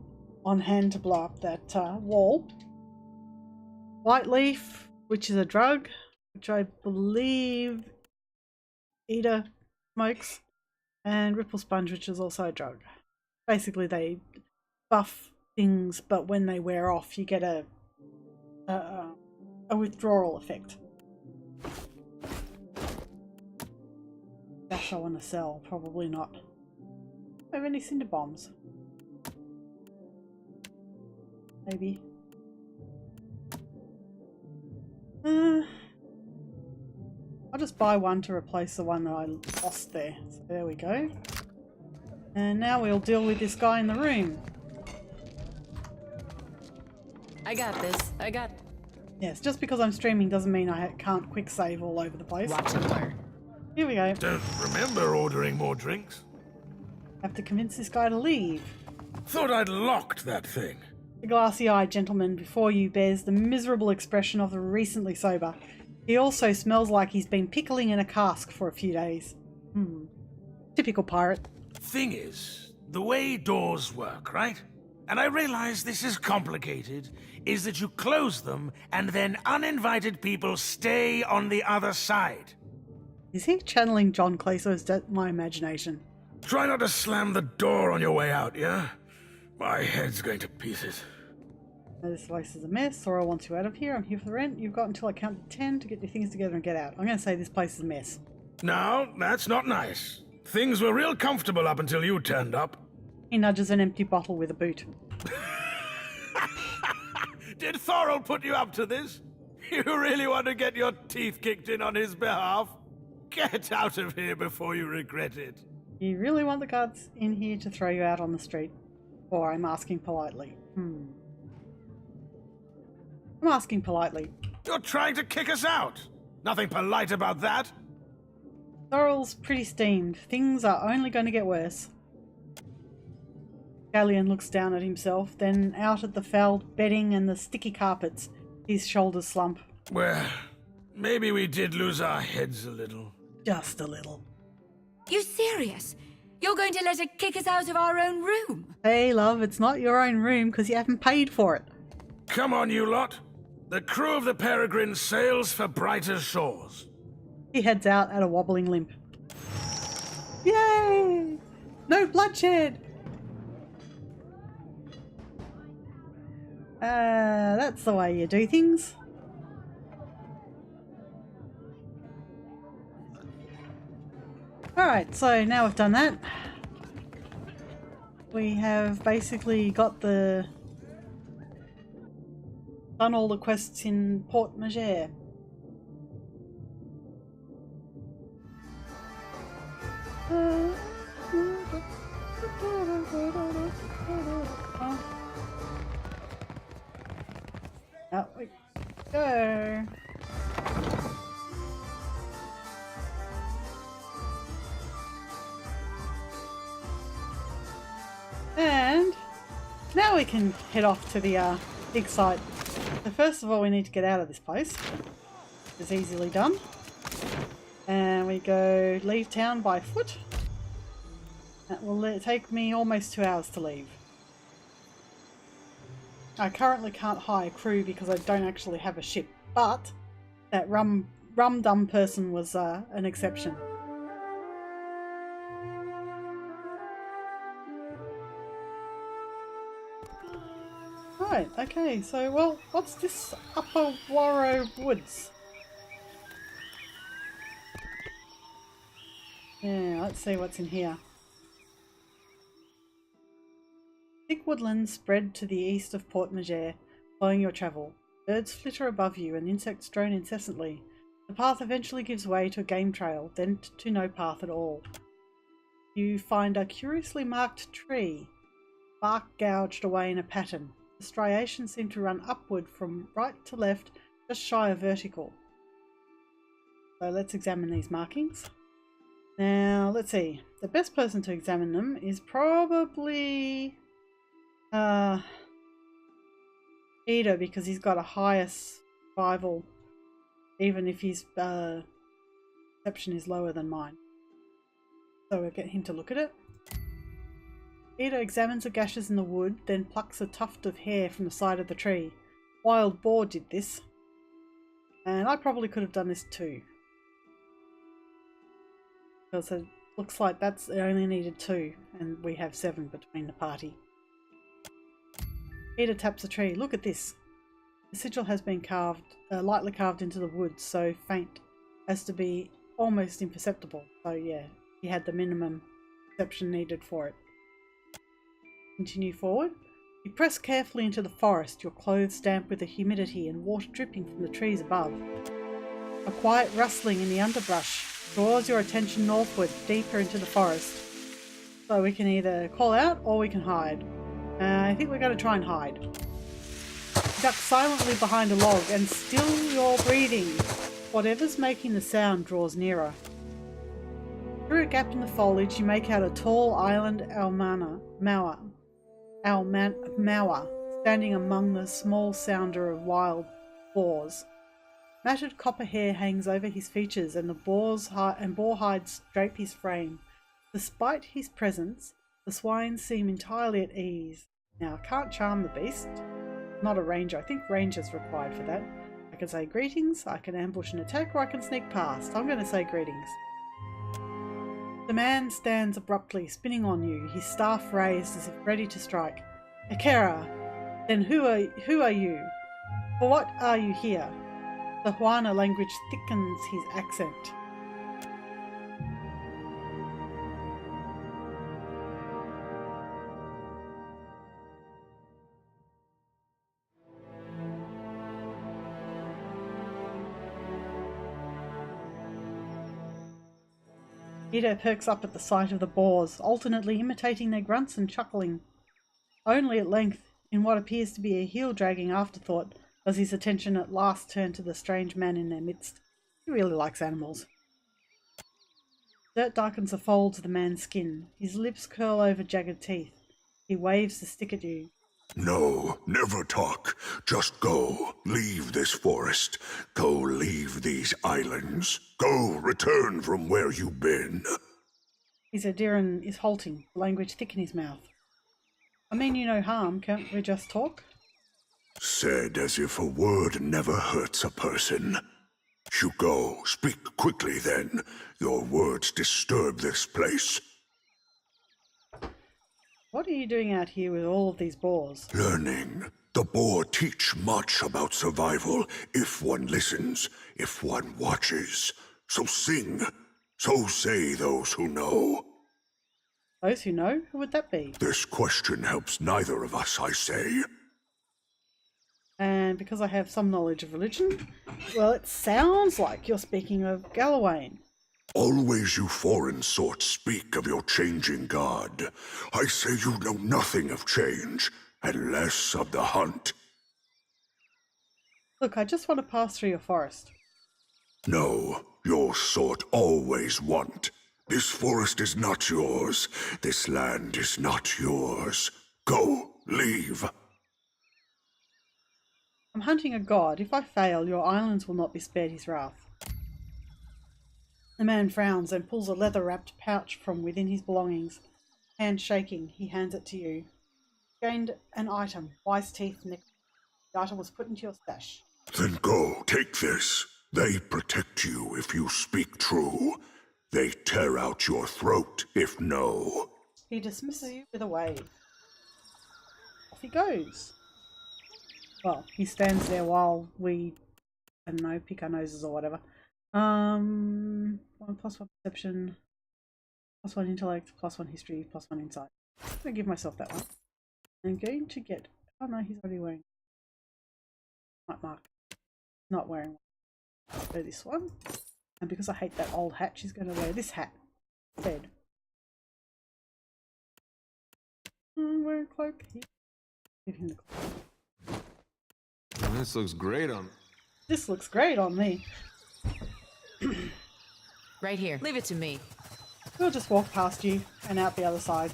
on hand to blow up that wall. White leaf, which is a drug, which I believe Eda smokes, and ripple sponge, which is also a drug. Basically, they buff things, but when they wear off, you get a withdrawal effect. Dash I want to sell, probably not. Do I have any cinder bombs? Maybe. I'll just buy one to replace the one that I lost there. So there we go. And now we'll deal with this guy in the room. I got this. Yes, just because I'm streaming doesn't mean I can't quick save all over the place. Watch and learn. Here we go. Don't remember ordering more drinks. Have to convince this guy to leave. Thought I'd locked that thing. The glassy-eyed gentleman before you bears the miserable expression of the recently sober. He also smells like he's been pickling in a cask for a few days. Typical pirate. Thing is, the way doors work, right? And I realize this is complicated, is that you close them and then uninvited people stay on the other side. Is he channeling John Cleese, or is that my imagination? Try not to slam the door on your way out, yeah? My head's going to pieces. This place is a mess. Sora wants you out of here. I'm here for the rent. You've got until I count to 10 to get your things together and get out. I'm going to say this place is a mess. No, that's not nice. Things were real comfortable up until you turned up. He nudges an empty bottle with a boot. Did Thorol put you up to this? You really want to get your teeth kicked in on his behalf? Get out of here before you regret it. You really want the guards in here to throw you out on the street? Or I'm asking politely. I'm asking politely. You're trying to kick us out. Nothing polite about that. Thorol's pretty steamed. Things are only going to get worse. Galleon looks down at himself, then out at the fouled bedding and the sticky carpets. His shoulders slump. Well, maybe we did lose our heads a little. Just a little. You serious? You're going to let her kick us out of our own room? Hey, love, it's not your own room because you haven't paid for it. Come on, you lot. The crew of the Peregrine sails for brighter shores. He heads out at a wobbling limp. Yay! No bloodshed! That's the way you do things. Alright, so now we've done that. we have basically got done all the quests in Port Majer. Out we go. And now we can head off to the big site. So first of all, we need to get out of this place. It's easily done. And we go leave town by foot. That will take me almost 2 hours to leave. I currently can't hire crew because I don't actually have a ship, but that rum-dum person was an exception. Right, okay, so, well, what's this Upper Warrow Woods? Yeah, let's see what's in here. Thick woodlands spread to the east of Port Majer, following your travel. Birds flitter above you and insects drone incessantly. The path eventually gives way to a game trail, then to no path at all. You find a curiously marked tree, bark gouged away in a pattern. The striations seem to run upward from right to left, just shy of vertical. So let's examine these markings. Now, let's see. The best person to examine them is probably Peter, because he's got a higher survival, even if his perception is lower than mine. So we'll get him to look at it. Peter examines the gashes in the wood, then plucks a tuft of hair from the side of the tree. Wild Boar did this. And I probably could have done this too. Because it looks like it only needed 2, and we have 7 between the party. Peter taps the tree. Look at this. The sigil has been lightly carved into the wood, so faint as to be almost imperceptible. So yeah, he had the minimum perception needed for it. Continue forward. You press carefully into the forest, your clothes damp with the humidity and water dripping from the trees above. A quiet rustling in the underbrush draws your attention northward, deeper into the forest. So we can either call out or we can hide. I think we're going to try and hide. Duck silently behind a log and still your breathing. Whatever's making the sound draws nearer. Through a gap in the foliage you make out a tall island Almawa, standing among the small sounder of wild boars. Matted copper hair hangs over his features and the boar hides drape his frame. Despite his presence, the swine seem entirely at ease. Now, I can't charm the beast. Not a ranger. I think ranger's required for that. I can say greetings, I can ambush an attack, or I can sneak past. I'm going to say greetings. The man stands abruptly, spinning on you, his staff raised as if ready to strike. Akera, then who are you? For what are you here? The Huana language thickens his accent. Ito perks up at the sight of the boars, alternately imitating their grunts and chuckling. Only at length, in what appears to be a heel-dragging afterthought, does his attention at last turn to the strange man in their midst. He really likes animals. Dirt darkens the folds of the man's skin. His lips curl over jagged teeth. He waves the stick at you. No, never talk. Just go. Leave this forest. Go leave these islands. Go return from where you've been. His Adiran is halting, the language thick in his mouth. I mean you no harm, can't we just talk? Said as if a word never hurts a person. You go. Speak quickly then. Your words disturb this place. What are you doing out here with all of these boars? Learning. The boar teach much about survival if one listens, if one watches. So sing. So say those who know. Those who know, who would that be? This question helps neither of us, I say. And because I have some knowledge of religion, well, it sounds like you're speaking of Galawain. Always you foreign sorts speak of your changing god. I say you know nothing of change, and less of the hunt. Look, I just want to pass through your forest. No, your sort always want. This forest is not yours. This land is not yours. Go, leave. I'm hunting a god. If I fail, your islands will not be spared his wrath. The man frowns and pulls a leather-wrapped pouch from within his belongings. Hand shaking, he hands it to you. Gained an item, wise teeth necklace. The item was put into your stash. Then go, take this. They protect you if you speak true. They tear out your throat if no. He dismisses you with a wave. Off he goes. Well, he stands there while we, I don't know, pick our noses or whatever. 1 + 1 perception, +1 intellect, +1 history, +1 insight. I'm going to give myself that one. I'm going to get, oh no, he's already wearing, might mark, not wearing one. I'll do this one. And because I hate that old hat, she's going to wear this hat instead. Wear a cloak. Give him the cloak. Oh, this looks great on... This looks great on me. Right here. Leave it to me. We'll just walk past you and out the other side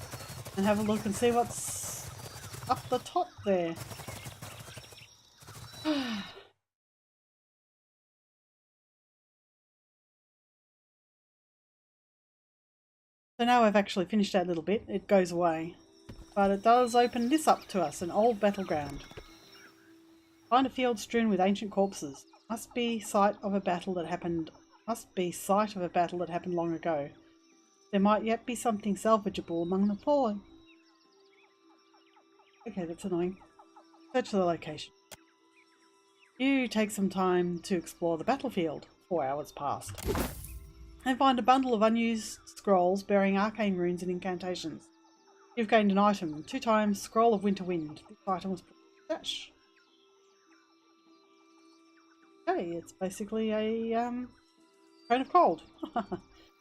and have a look and see what's up the top there. So now I've actually finished that little bit. It goes away. But it does open this up to us, an old battleground. Find a field strewn with ancient corpses. Must be site of a battle that happened long ago. There might yet be something salvageable among the fallen. Okay, that's annoying. Search the location. You take some time to explore the battlefield. 4 hours passed. And find a bundle of unused scrolls bearing arcane runes and incantations. You've gained an item, 2 times Scroll of Winter Wind. This item was put in the stash. Okay, it's basically a Cone of Cold.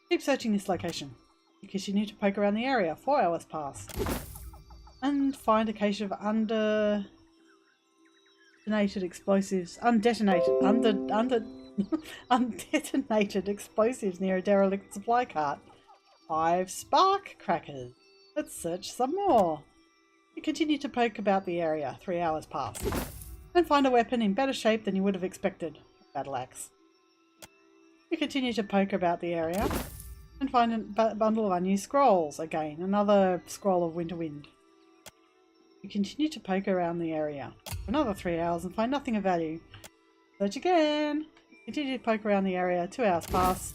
Keep searching this location, because you need to poke around the area. 4 hours pass. And find a cache of undetonated explosives. Undetonated explosives near a derelict supply cart. 5 spark crackers. Let's search some more. You continue to poke about the area. 3 hours pass. And find a weapon in better shape than you would have expected. Battle axe. You continue to poke about the area and find a bundle of unused scrolls. Again, another Scroll of Winter Wind. You continue to poke around the area for another 3 hours and find nothing of value. Search again. Continue to poke around the area. 2 hours pass.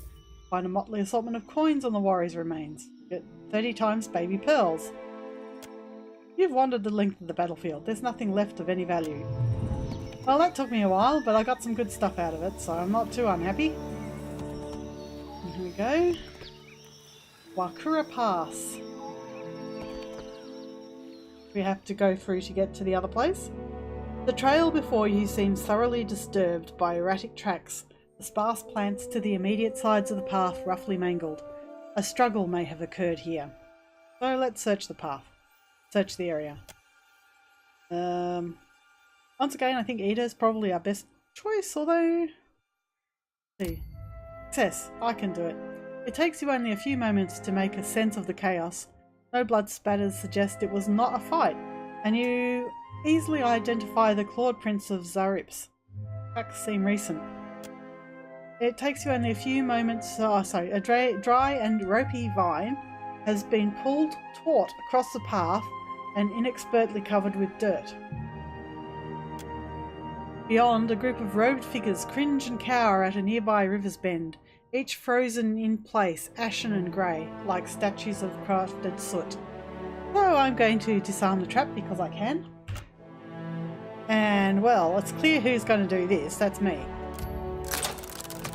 Find a motley assortment of coins on the warrior's remains. Get 30 times baby pearls. You've wandered the length of the battlefield. There's nothing left of any value. Well, that took me a while, but I got some good stuff out of it, so I'm not too unhappy. And here we go. Wakura Pass. We have to go through to get to the other place. The trail before you seems thoroughly disturbed by erratic tracks, the sparse plants to the immediate sides of the path roughly mangled. A struggle may have occurred here. So let's search the path. Search the area. Once again, I think Ida is probably our best choice, although... Let's see. Success. I can do it. It takes you only a few moments to make a sense of the chaos. No blood spatters suggest it was not a fight, and you easily identify the clawed prints of Zarips. Tracks seem recent. It takes you only a few moments... a dry and ropey vine has been pulled taut across the path and inexpertly covered with dirt. Beyond, a group of robed figures cringe and cower at a nearby river's bend, each frozen in place, ashen and grey, like statues of crafted soot. So I'm going to disarm the trap because I can. And, well, it's clear who's going to do this. That's me.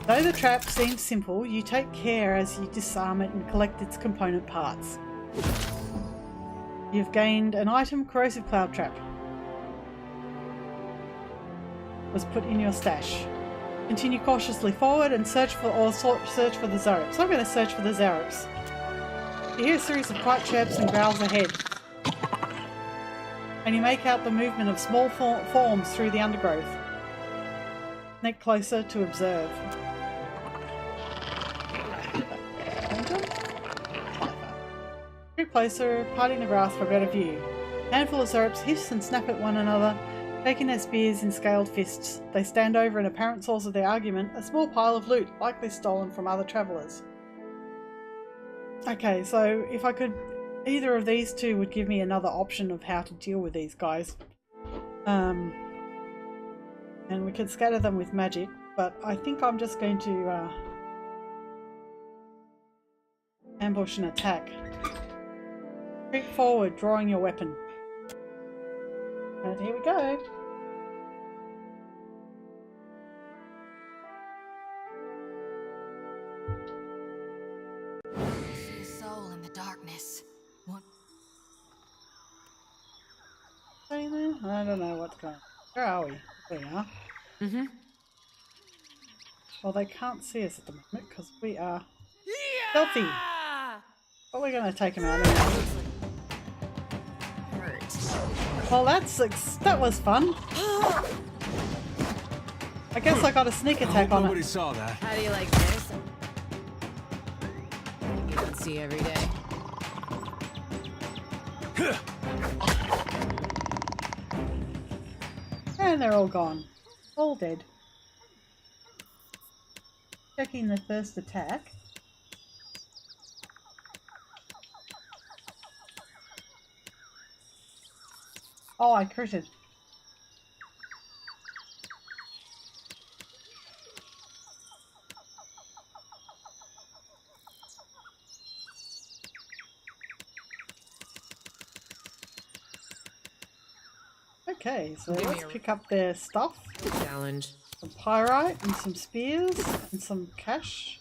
Though the trap seems simple, you take care as you disarm it and collect its component parts. You've gained an item, corrosive cloud trap. Was put in your stash. Continue cautiously forward and search for the Zaryps. So I'm going to search for the Zaryps. You hear a series of quiet chirps and growls ahead. And you make out the movement of small forms through the undergrowth. Neck closer to observe. Get closer, parting the grass for a better view. A handful of Zaryps hiss and snap at one another, taking their spears in scaled fists. They stand over an apparent source of their argument, a small pile of loot, likely stolen from other travellers. Okay, so if I could, either of these two would give me another option of how to deal with these guys. And we could scatter them with magic, but I think I'm just going to ambush and attack. Creep forward, drawing your weapon. And here we go. Soul in the darkness. What? I don't know what's going on. Where are we? There we are. Mm-hmm. Well, they can't see us at the moment because we are stealthy. But we're going to take them out anyway. Well, that was fun. I guess I got a sneak attack on Nobody it. saw that. How do you like this? You don't see every day. And they're all gone. All dead. Checking the first attack. Oh, I critted. Okay, so let's pick up their stuff. Challenge. Some pyrite and some spears and some cash.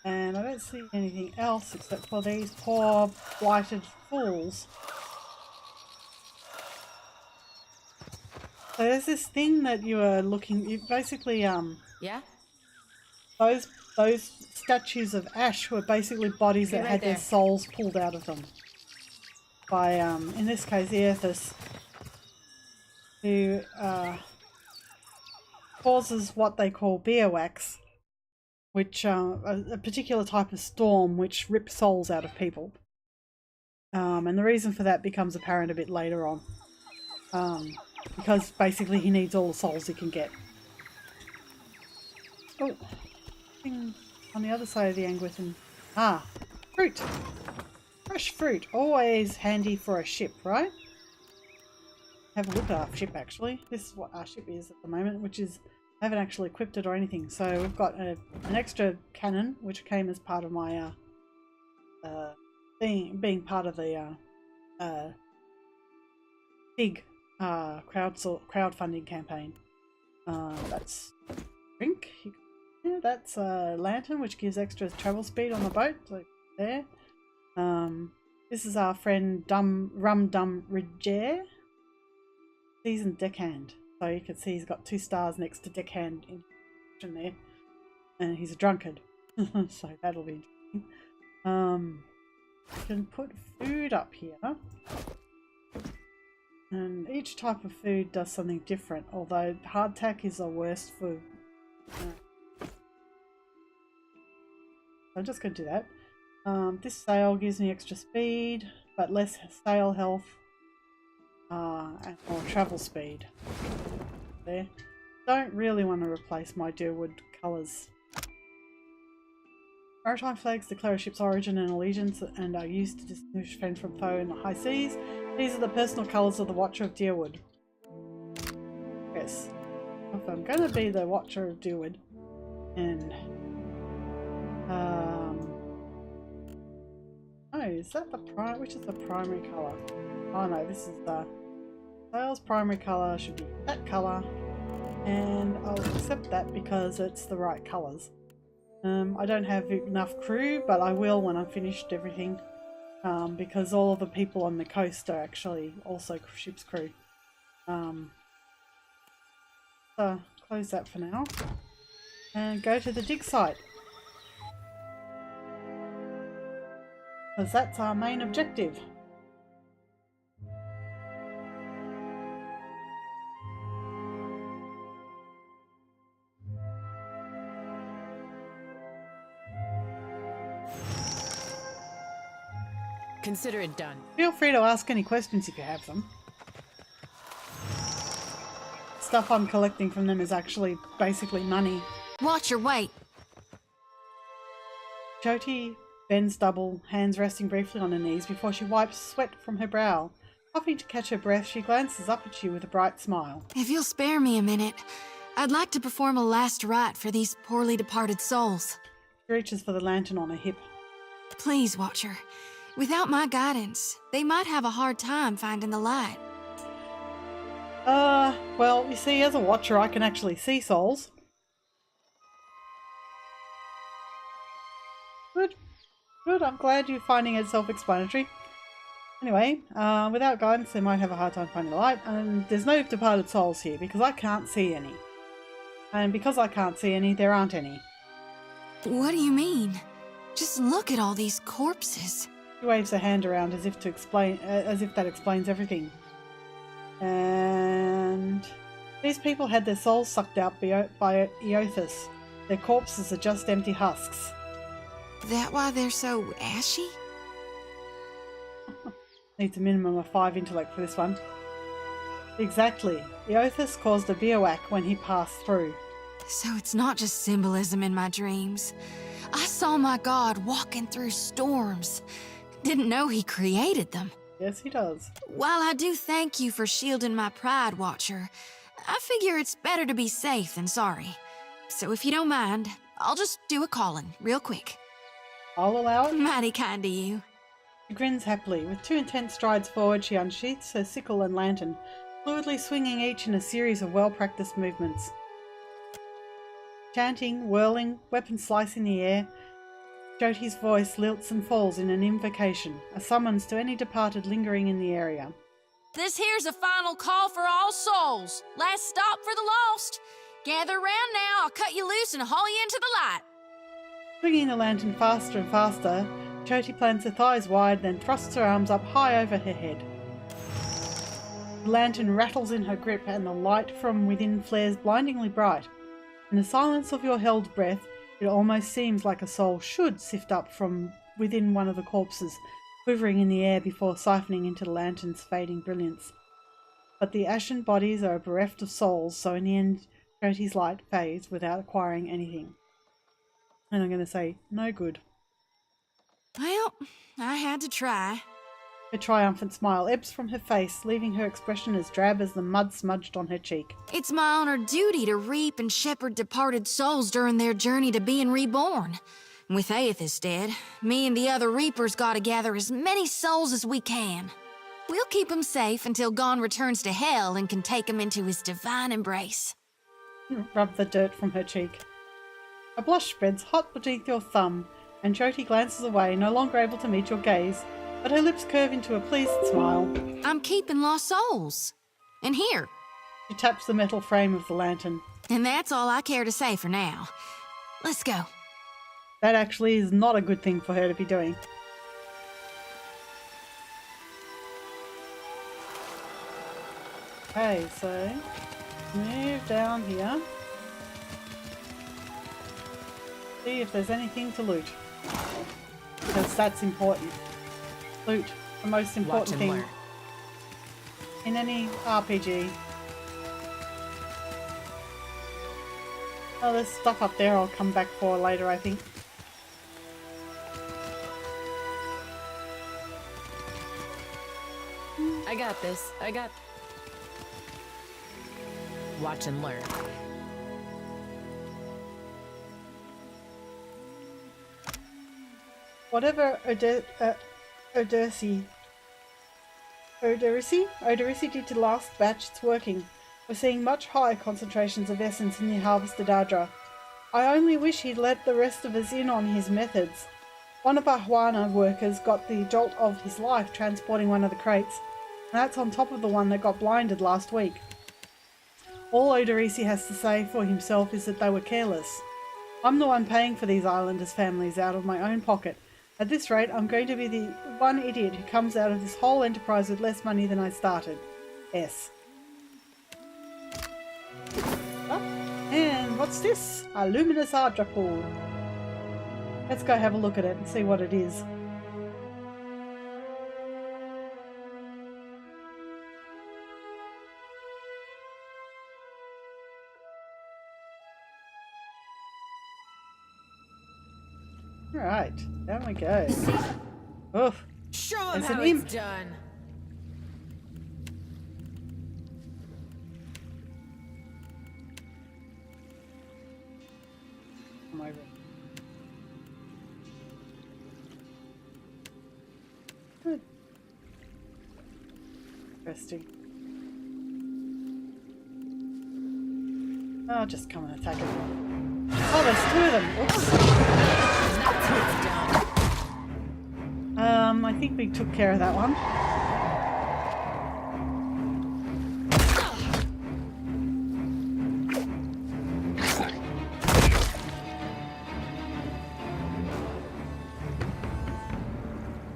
And I don't see anything else except for these poor blighted fools. So there's this thing that you are looking, you basically Yeah? those statues of ash were basically bodies that had their souls pulled out of them by in this case Earthus, who causes what they call beerwax, which a particular type of storm which rips souls out of people. And the reason for that becomes apparent a bit later on. Because basically he needs all the souls he can get. Oh, thing on the other side of the Engwithan. Ah, fruit! Fresh fruit, always handy for a ship, right? Have a look at our ship actually. This is what our ship is at the moment, which is, I haven't actually equipped it or anything. So we've got an extra cannon, which came as part of my being part of the big crowdfunding campaign. That's drink. Yeah, that's a lantern, which gives extra travel speed on the boat. So there. This is our friend Rum Dum Ridger. Seasoned deckhand. So you can see he's got 2 stars next to deckhand in there, and he's a drunkard. So that'll be interesting. You can put food up here. And each type of food does something different, although hardtack is the worst for... I'm just going to do that. This sail gives me extra speed, but less sail health, and more travel speed. There. Don't really want to replace my Deerwood colours. Maritime flags declare a ship's origin and allegiance and are used to distinguish friend from foe in the high seas. These are the personal colours of the Watcher of Deerwood. Yes. If I'm going to be the Watcher of Deerwood, and oh, is that the which is the primary colour? Oh no, this is the sail's primary colour, should be that colour, and I'll accept that because it's the right colours. I don't have enough crew, but I will when I'm finished everything. because all of the people on the coast are actually also ship's crew. So close that for now and go to the dig site, because that's our main objective. Consider it done. Feel free to ask any questions if you have them. Stuff I'm collecting from them is actually basically money. Watch your weight. Jyoti bends double, hands resting briefly on her knees before she wipes sweat from her brow. Puffing to catch her breath, she glances up at you with a bright smile. If you'll spare me a minute, I'd like to perform a last rite for these poorly departed souls. She reaches for the lantern on her hip. Please, Watcher. Without my guidance, they might have a hard time finding the light. Well, you see, as a watcher, I can actually see souls. Good. Good, I'm glad you're finding it self-explanatory. Anyway, without guidance, they might have a hard time finding the light, and there's no departed souls here, because I can't see any. And because I can't see any, there aren't any. What do you mean? Just look at all these corpses. She waves her hand around as if to explain, as if that explains everything. And these people had their souls sucked out by Eothas. Their corpses are just empty husks. That why they're so ashy? Needs a minimum of 5 intellect for this one. Exactly. Eothas caused a bivouac when he passed through. So it's not just symbolism in my dreams. I saw my god walking through storms. Didn't know he created them. Yes, he does. While I do thank you for shielding my pride, Watcher, I figure it's better to be safe than sorry. So if you don't mind, I'll just do a calling real quick. I'll allow it. Mighty kind of you. She grins happily. With 2 intense strides forward, she unsheaths her sickle and lantern, fluidly swinging each in a series of well-practiced movements. Chanting, whirling, weapon slicing the air, Jyoti's voice lilts and falls in an invocation, a summons to any departed lingering in the area. This here's a final call for all souls. Last stop for the lost. Gather round now, I'll cut you loose and haul you into the light. Swinging the lantern faster and faster, Jyoti plants her thighs wide, then thrusts her arms up high over her head. The lantern rattles in her grip and the light from within flares blindingly bright. In the silence of your held breath, it almost seems like a soul should sift up from within one of the corpses, quivering in the air before siphoning into the lantern's fading brilliance. But the ashen bodies are bereft of souls, so in the end, Jyoti's light fades without acquiring anything. And I'm going to say, no good. Well, I had to try. A triumphant smile ebbs from her face, leaving her expression as drab as the mud smudged on her cheek. It's my honored duty to reap and shepherd departed souls during their journey to being reborn. With Eothas dead, me and the other reapers gotta gather as many souls as we can. We'll keep him safe until Gon returns to hell and can take him into his divine embrace. Rub the dirt from her cheek. A blush spreads hot beneath your thumb, and Jyoti glances away, no longer able to meet your gaze, but her lips curve into a pleased smile. I'm keeping lost souls. And here. She taps the metal frame of the lantern. And that's all I care to say for now. Let's go. That actually is not a good thing for her to be doing. Okay, so move down here. See if there's anything to loot. Because that's important. Loot, the most important thing in any RPG. Oh, there's stuff up there I'll come back for later, I think. I got this. Watch and learn. Whatever Oderisi did to the last batch, it's working. We're seeing much higher concentrations of essence in the harvested Adra. I only wish he'd let the rest of us in on his methods. One of our Huana workers got the jolt of his life transporting one of the crates, and that's on top of the one that got blinded last week. All Odorisi has to say for himself is that they were careless. I'm the one paying for these islanders' families out of my own pocket. At this rate, I'm going to be the one idiot who comes out of this whole enterprise with less money than I started. S. And what's this? A luminous Ardra pool. Let's go have a look at it and see what it is. Alright, down we go. Oof. Show him There's an how imp. it's done. Come over. Good. Interesting. Oh, just come and attack it. Oh, there's two of them. Oops. I think we took care of that one.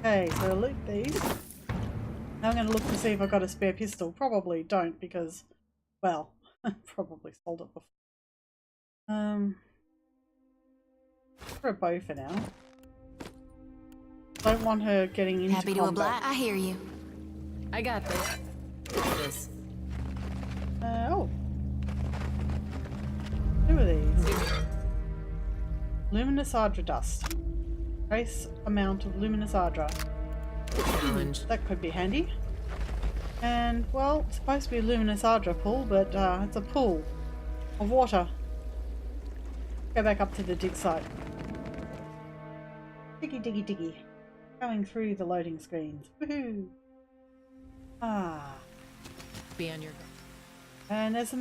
Okay, so loot these. Now I'm going to look to see if I've got a spare pistol. Probably don't because, well, probably sold it before. For a bow for now. Don't want her getting into Happy to combat. oblige. I hear you. I got this. Oh. Two of these. Luminous Ardra dust. Trace amount of luminous Ardra. Challenge. That could be handy. And, well, it's supposed to be a luminous Ardra pool, but it's a pool of water. Go back up to the dig site. Diggy, diggy, diggy. Going through the loading screens. Woohoo! Ah. Be on your guard. And there's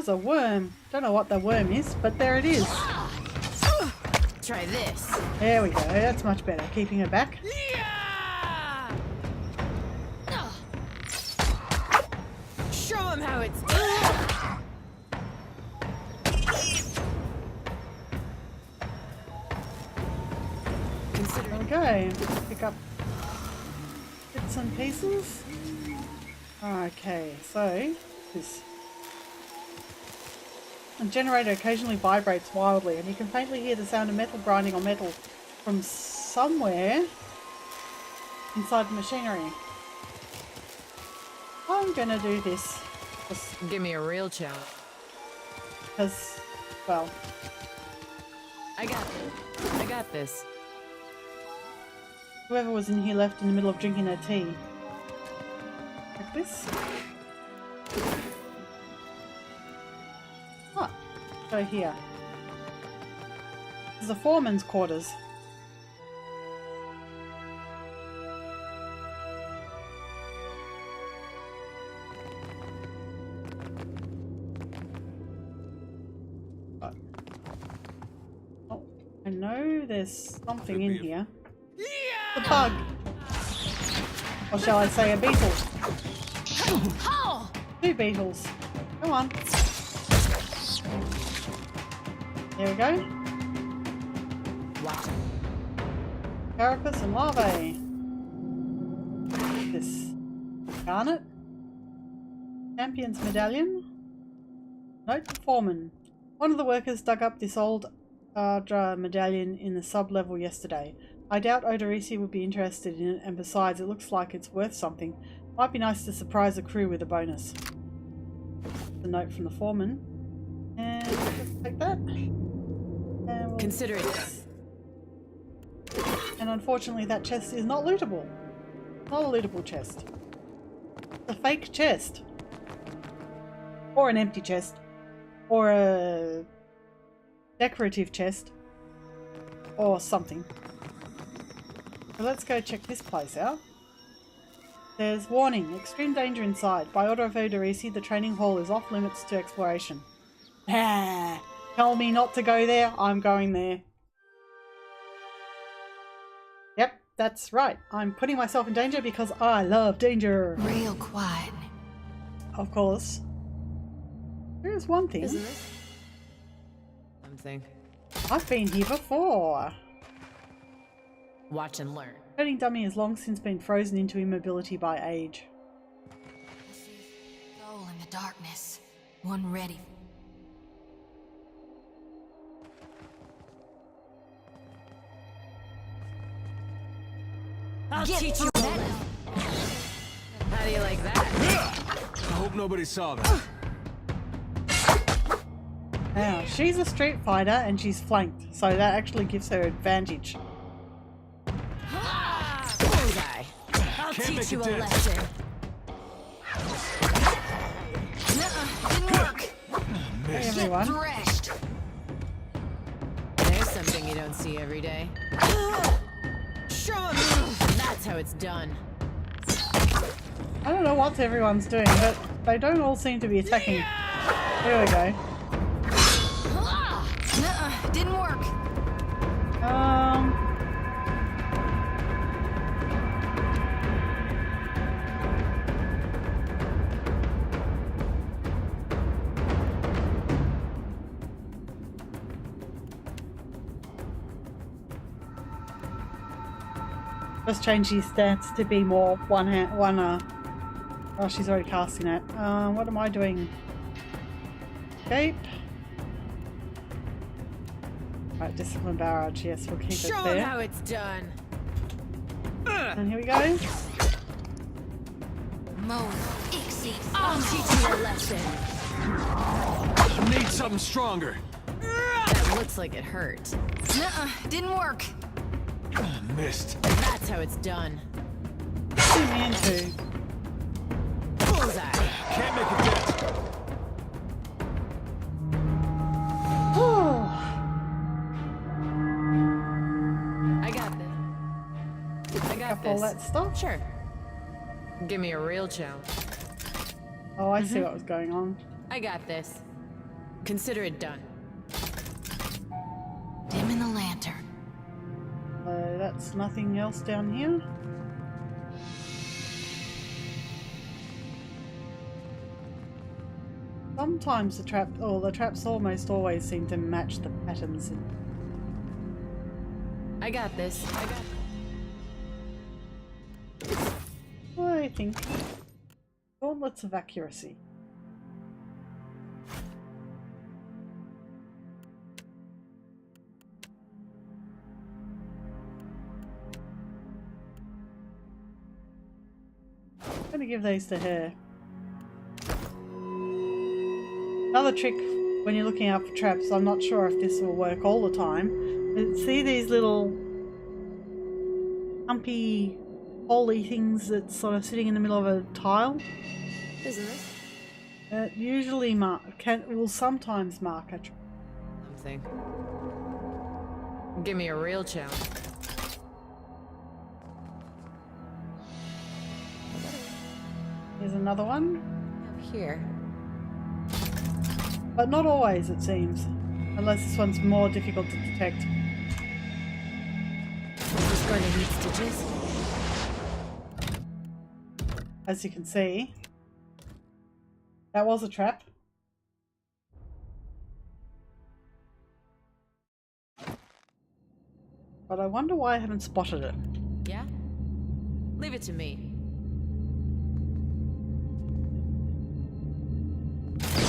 a worm. Don't know what the worm is, but there it is. Try this. There we go. That's much better. Keeping her back. Show him how it's done. Okay, pick up bits and pieces. Okay, so this generator occasionally vibrates wildly, and you can faintly hear the sound of metal grinding on metal from somewhere inside the machinery. I'm gonna do this. Give me a real challenge. Because, well, I got this. Whoever was in here left in the middle of drinking their tea. Like this. Ah, go here. This is the foreman's quarters. Oh, I know there's something in here. A bug. Or shall I say a beetle? Two beetles. Come on. There we go. Wow. Carapace and larvae. This. Garnet. Champion's medallion. Note to foreman. One of the workers dug up this old Ardra medallion in the sub-level yesterday. I doubt Odorisi would be interested in it, and besides, it looks like it's worth something. Might be nice to surprise the crew with a bonus. The note from the foreman. And let's take that. And we'll Consider it. And unfortunately that chest is not lootable. Not a lootable chest. It's a fake chest. Or an empty chest. Or a decorative chest. Or something. So let's go check this place out. There's warning, extreme danger inside. By order of Odorisi, the training hall is off limits to exploration. Ah, tell me not to go there, I'm going there. that's right. I'm putting myself in danger because I love danger. Real quiet. Of course. There's one thing. Isn't it? Something. I've been here before. Watch and learn. Herding dummy has long since been frozen into immobility by age. Soul in the darkness. One ready. I'll teach you that. How do you like that? I hope nobody saw that. Now, she's a street fighter and she's flanked, so that actually gives her advantage. Bullseye. I'll teach you a lesson. Didn't work. Hey everyone. Get thrashed. There's something you don't see every day. Show 'em move. That's how it's done. I don't know what everyone's doing, but they don't all seem to be attacking. There we go. Didn't work. Just change these stats to be more oh, she's already casting it. What am I doing? Escape. Right, discipline barrage. Yes, we'll keep it Show there. 'em how it's done. And here we go. Mo, Ixie, I'll teach you a lesson. Need something stronger. That looks like it hurt. Didn't work. Missed. That's how it's done. What are you into? Bullseye. Can't make it yet. I got this. I got Up all this. that stuff? Sure. Give me a real challenge. Oh, I see what was going on. I got this. Consider it done. Dim in the lantern. That's nothing else down here. Sometimes the traps almost always seem to match the patterns. I got this. I think gauntlets of accuracy. I'm going to give these to her. Another trick when you're looking out for traps, I'm not sure if this will work all the time. See these little humpy, holy things that's sort of sitting in the middle of a tile? Isn't this? It usually will sometimes mark a trap. Something. Give me a real challenge. Here's another one. Here. But not always, it seems. Unless this one's more difficult to detect. Just going to need stitches. As you can see, that was a trap. But I wonder why I haven't spotted it. Yeah? Leave it to me.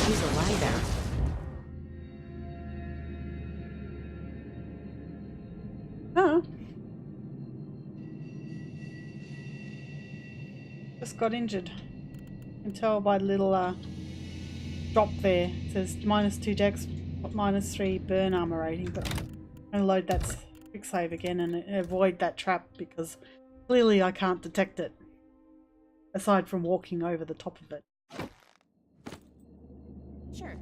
He's a lie there. Oh. Just got injured. You can tell by the little drop there. It says -2 dex, -3 burn armor rating, but I'm going to load that quick save again and avoid that trap because clearly I can't detect it. Aside from walking over the top of it. Sure.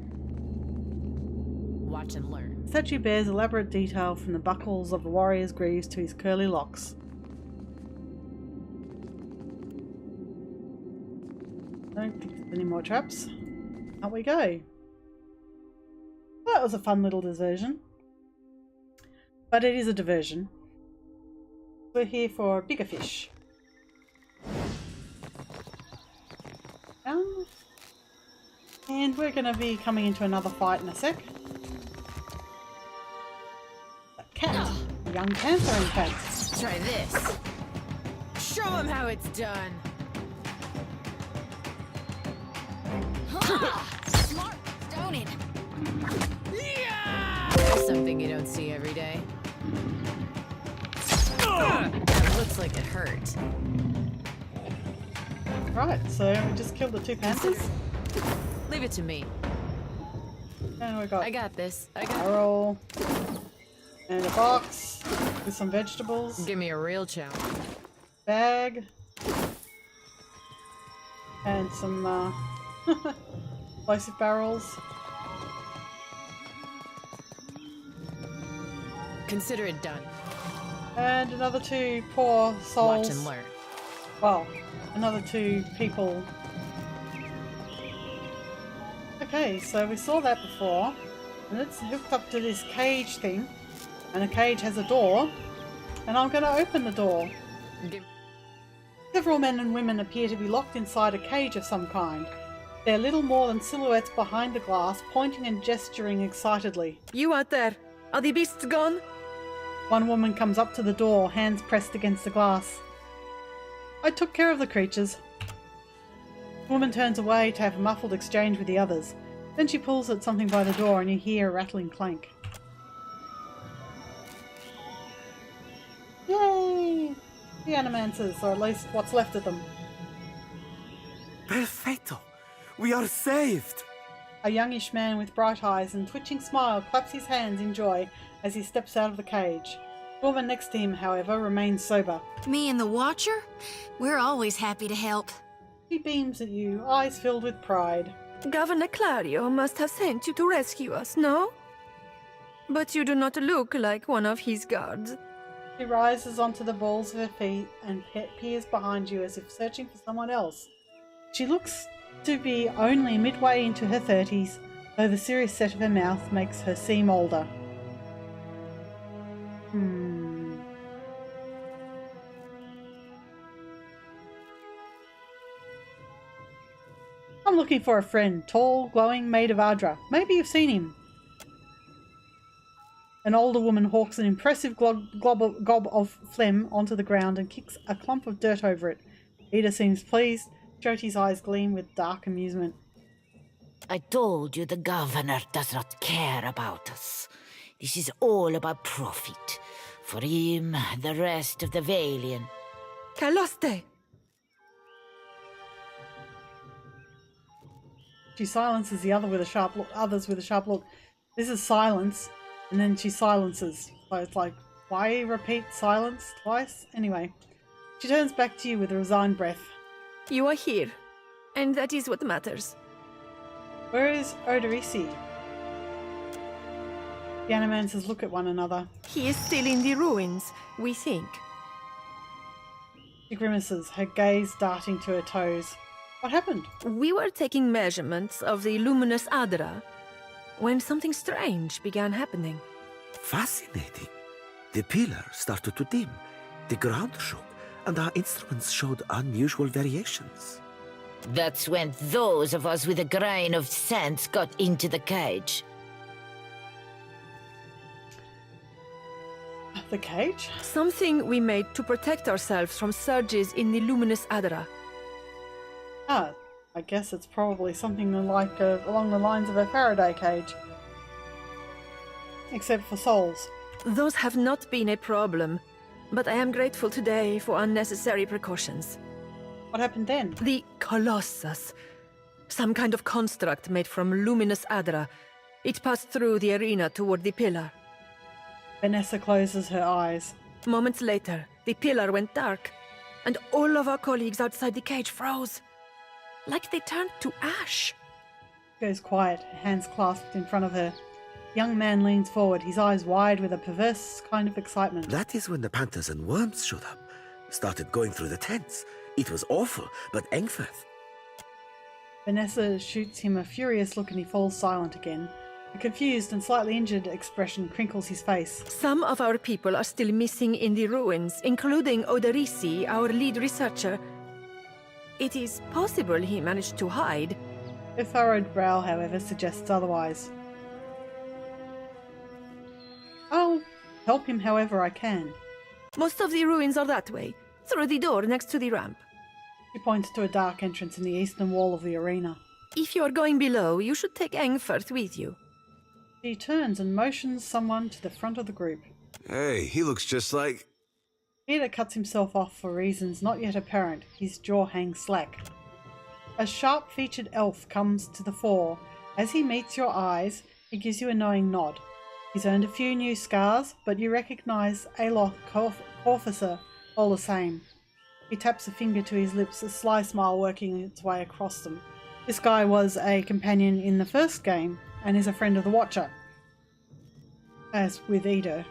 Watch and learn. The statue bears elaborate detail from the buckles of the warrior's greaves to his curly locks. Don't think there's any more traps. Out we go. Well, that was a fun little diversion. But it is a diversion. We're here for bigger fish. And we're going to be coming into another fight in a sec. A cat. A young panther cat. Try this. Show them how it's done. Smart, don't it? That's something you don't see every day. That looks like it hurt. Right, so we just killed the two panthers. Leave it to me. And we got I got this. I got barrel and a box with some vegetables. Give me a real challenge. Bag and some explosive barrels. Consider it done. And another two poor souls. Watch and learn. Well, another two people. Okay, so we saw that before, and it's hooked up to this cage thing, and the cage has a door, and I'm going to open the door. Several men and women appear to be locked inside a cage of some kind. They're little more than silhouettes behind the glass, pointing and gesturing excitedly. You out there, are the beasts gone? One woman comes up to the door, hands pressed against the glass. I took care of the creatures. The woman turns away to have a muffled exchange with the others. Then she pulls at something by the door and you hear a rattling clank. Yay! The animancers, or at least what's left of them. Perfetto! We are saved! A youngish man with bright eyes and twitching smile claps his hands in joy as he steps out of the cage. The woman next to him, however, remains sober. Me and the Watcher? We're always happy to help. He beams at you, eyes filled with pride. Governor Clario must have sent you to rescue us, no? But you do not look like one of his guards. She rises onto the balls of her feet and peers behind you as if searching for someone else. She looks to be only midway into her 30s, though the serious set of her mouth makes her seem older. I'm looking for a friend, tall, glowing, made of Ardra. Maybe you've seen him. An older woman hawks an impressive gob of phlegm onto the ground and kicks a clump of dirt over it. Ida seems pleased. Jyoti's eyes gleam with dark amusement. I told you the governor does not care about us. This is all about profit. For him, the rest of the Valian. Caloste! She silences the others with a sharp look. This is silence, and then she silences. So it's like, why repeat silence twice? Anyway, she turns back to you with a resigned breath. You are here, and that is what matters. Where is Odorisi? The animancers look at one another. He is still in the ruins, we think. She grimaces, her gaze darting to her toes. What happened? We were taking measurements of the luminous Adra when something strange began happening. Fascinating. The pillar started to dim, the ground shook, and our instruments showed unusual variations. That's when those of us with a grain of sense got into the cage. The cage? Something we made to protect ourselves from surges in the luminous Adra. Ah, I guess it's probably something like along the lines of a Faraday cage. Except for souls. Those have not been a problem, but I am grateful today for unnecessary precautions. What happened then? The Colossus. Some kind of construct made from luminous Adra. It passed through the arena toward the pillar. Vanessa closes her eyes. Moments later, the pillar went dark, and all of our colleagues outside the cage froze. Like they turned to ash. She goes quiet, hands clasped in front of her. The young man leans forward, his eyes wide with a perverse kind of excitement. That is when the panthers and worms showed up. Started going through the tents. It was awful, but Engwithan. Vanessa shoots him a furious look and he falls silent again. A confused and slightly injured expression crinkles his face. Some of our people are still missing in the ruins, including Oderisi, our lead researcher. It is possible he managed to hide. Her furrowed brow, however, suggests otherwise. I'll help him however I can. Most of the ruins are that way, through the door next to the ramp. She points to a dark entrance in the eastern wall of the arena. If you are going below, you should take Engwithan with you. She turns and motions someone to the front of the group. Hey, he looks just like... Peter cuts himself off for reasons not yet apparent. His jaw hangs slack. A sharp-featured elf comes to the fore. As he meets your eyes, he gives you a knowing nod. He's earned a few new scars, but you recognise Aloth Corficer all the same. He taps a finger to his lips, a sly smile working its way across them. This guy was a companion in the first game, and is a friend of the Watcher. As with Ida.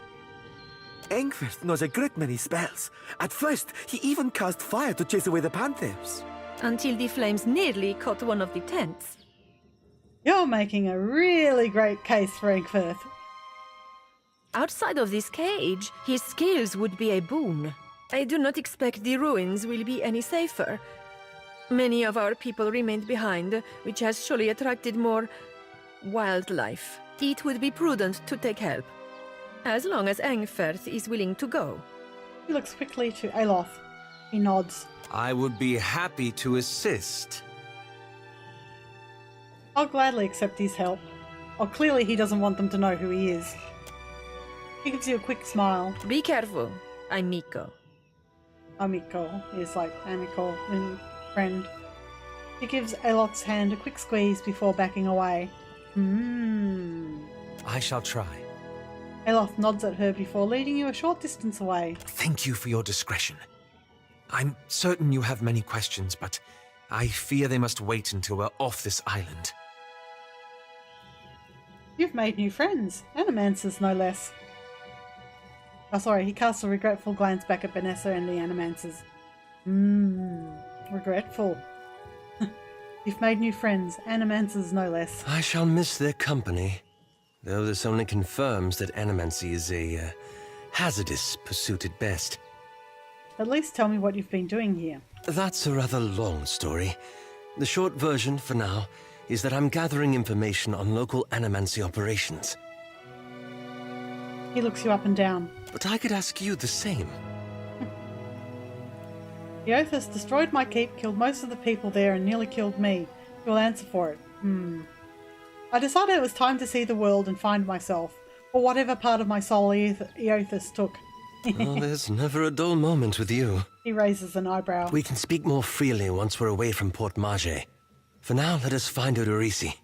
Engwithan knows a great many spells. At first, he even cast fire to chase away the panthers. Until the flames nearly caught one of the tents. You're making a really great case for Engwithan. Outside of this cage, his skills would be a boon. I do not expect the ruins will be any safer. Many of our people remained behind, which has surely attracted more wildlife. It would be prudent to take help, as long as Engwithan is willing to go. He looks quickly to Aloth. He nods. I would be happy to assist. I'll gladly accept his help. Oh, clearly he doesn't want them to know who he is. He gives you a quick smile. Be careful. I'm Miko. Miko is like amical and friend. He gives Aloth's hand a quick squeeze before backing away. I shall try. Aloth nods at her before leading you a short distance away. Thank you for your discretion. I'm certain you have many questions, but I fear they must wait until we're off this island. You've made new friends. Animancers, no less. Oh, sorry, he casts a regretful glance back at Vanessa and the Animancers. Regretful. You've made new friends. Animancers, no less. I shall miss their company, though this only confirms that animancy is a hazardous pursuit at best. At least tell me what you've been doing here. That's a rather long story. The short version, for now, is that I'm gathering information on local animancy operations. He looks you up and down. But I could ask you the same. Eothas destroyed my keep, killed most of the people there, and nearly killed me. You'll answer for it. I decided it was time to see the world and find myself, or whatever part of my soul Eothas took. Well, there's never a dull moment with you. He raises an eyebrow. We can speak more freely once we're away from Port Mage. For now, let us find Oderisi.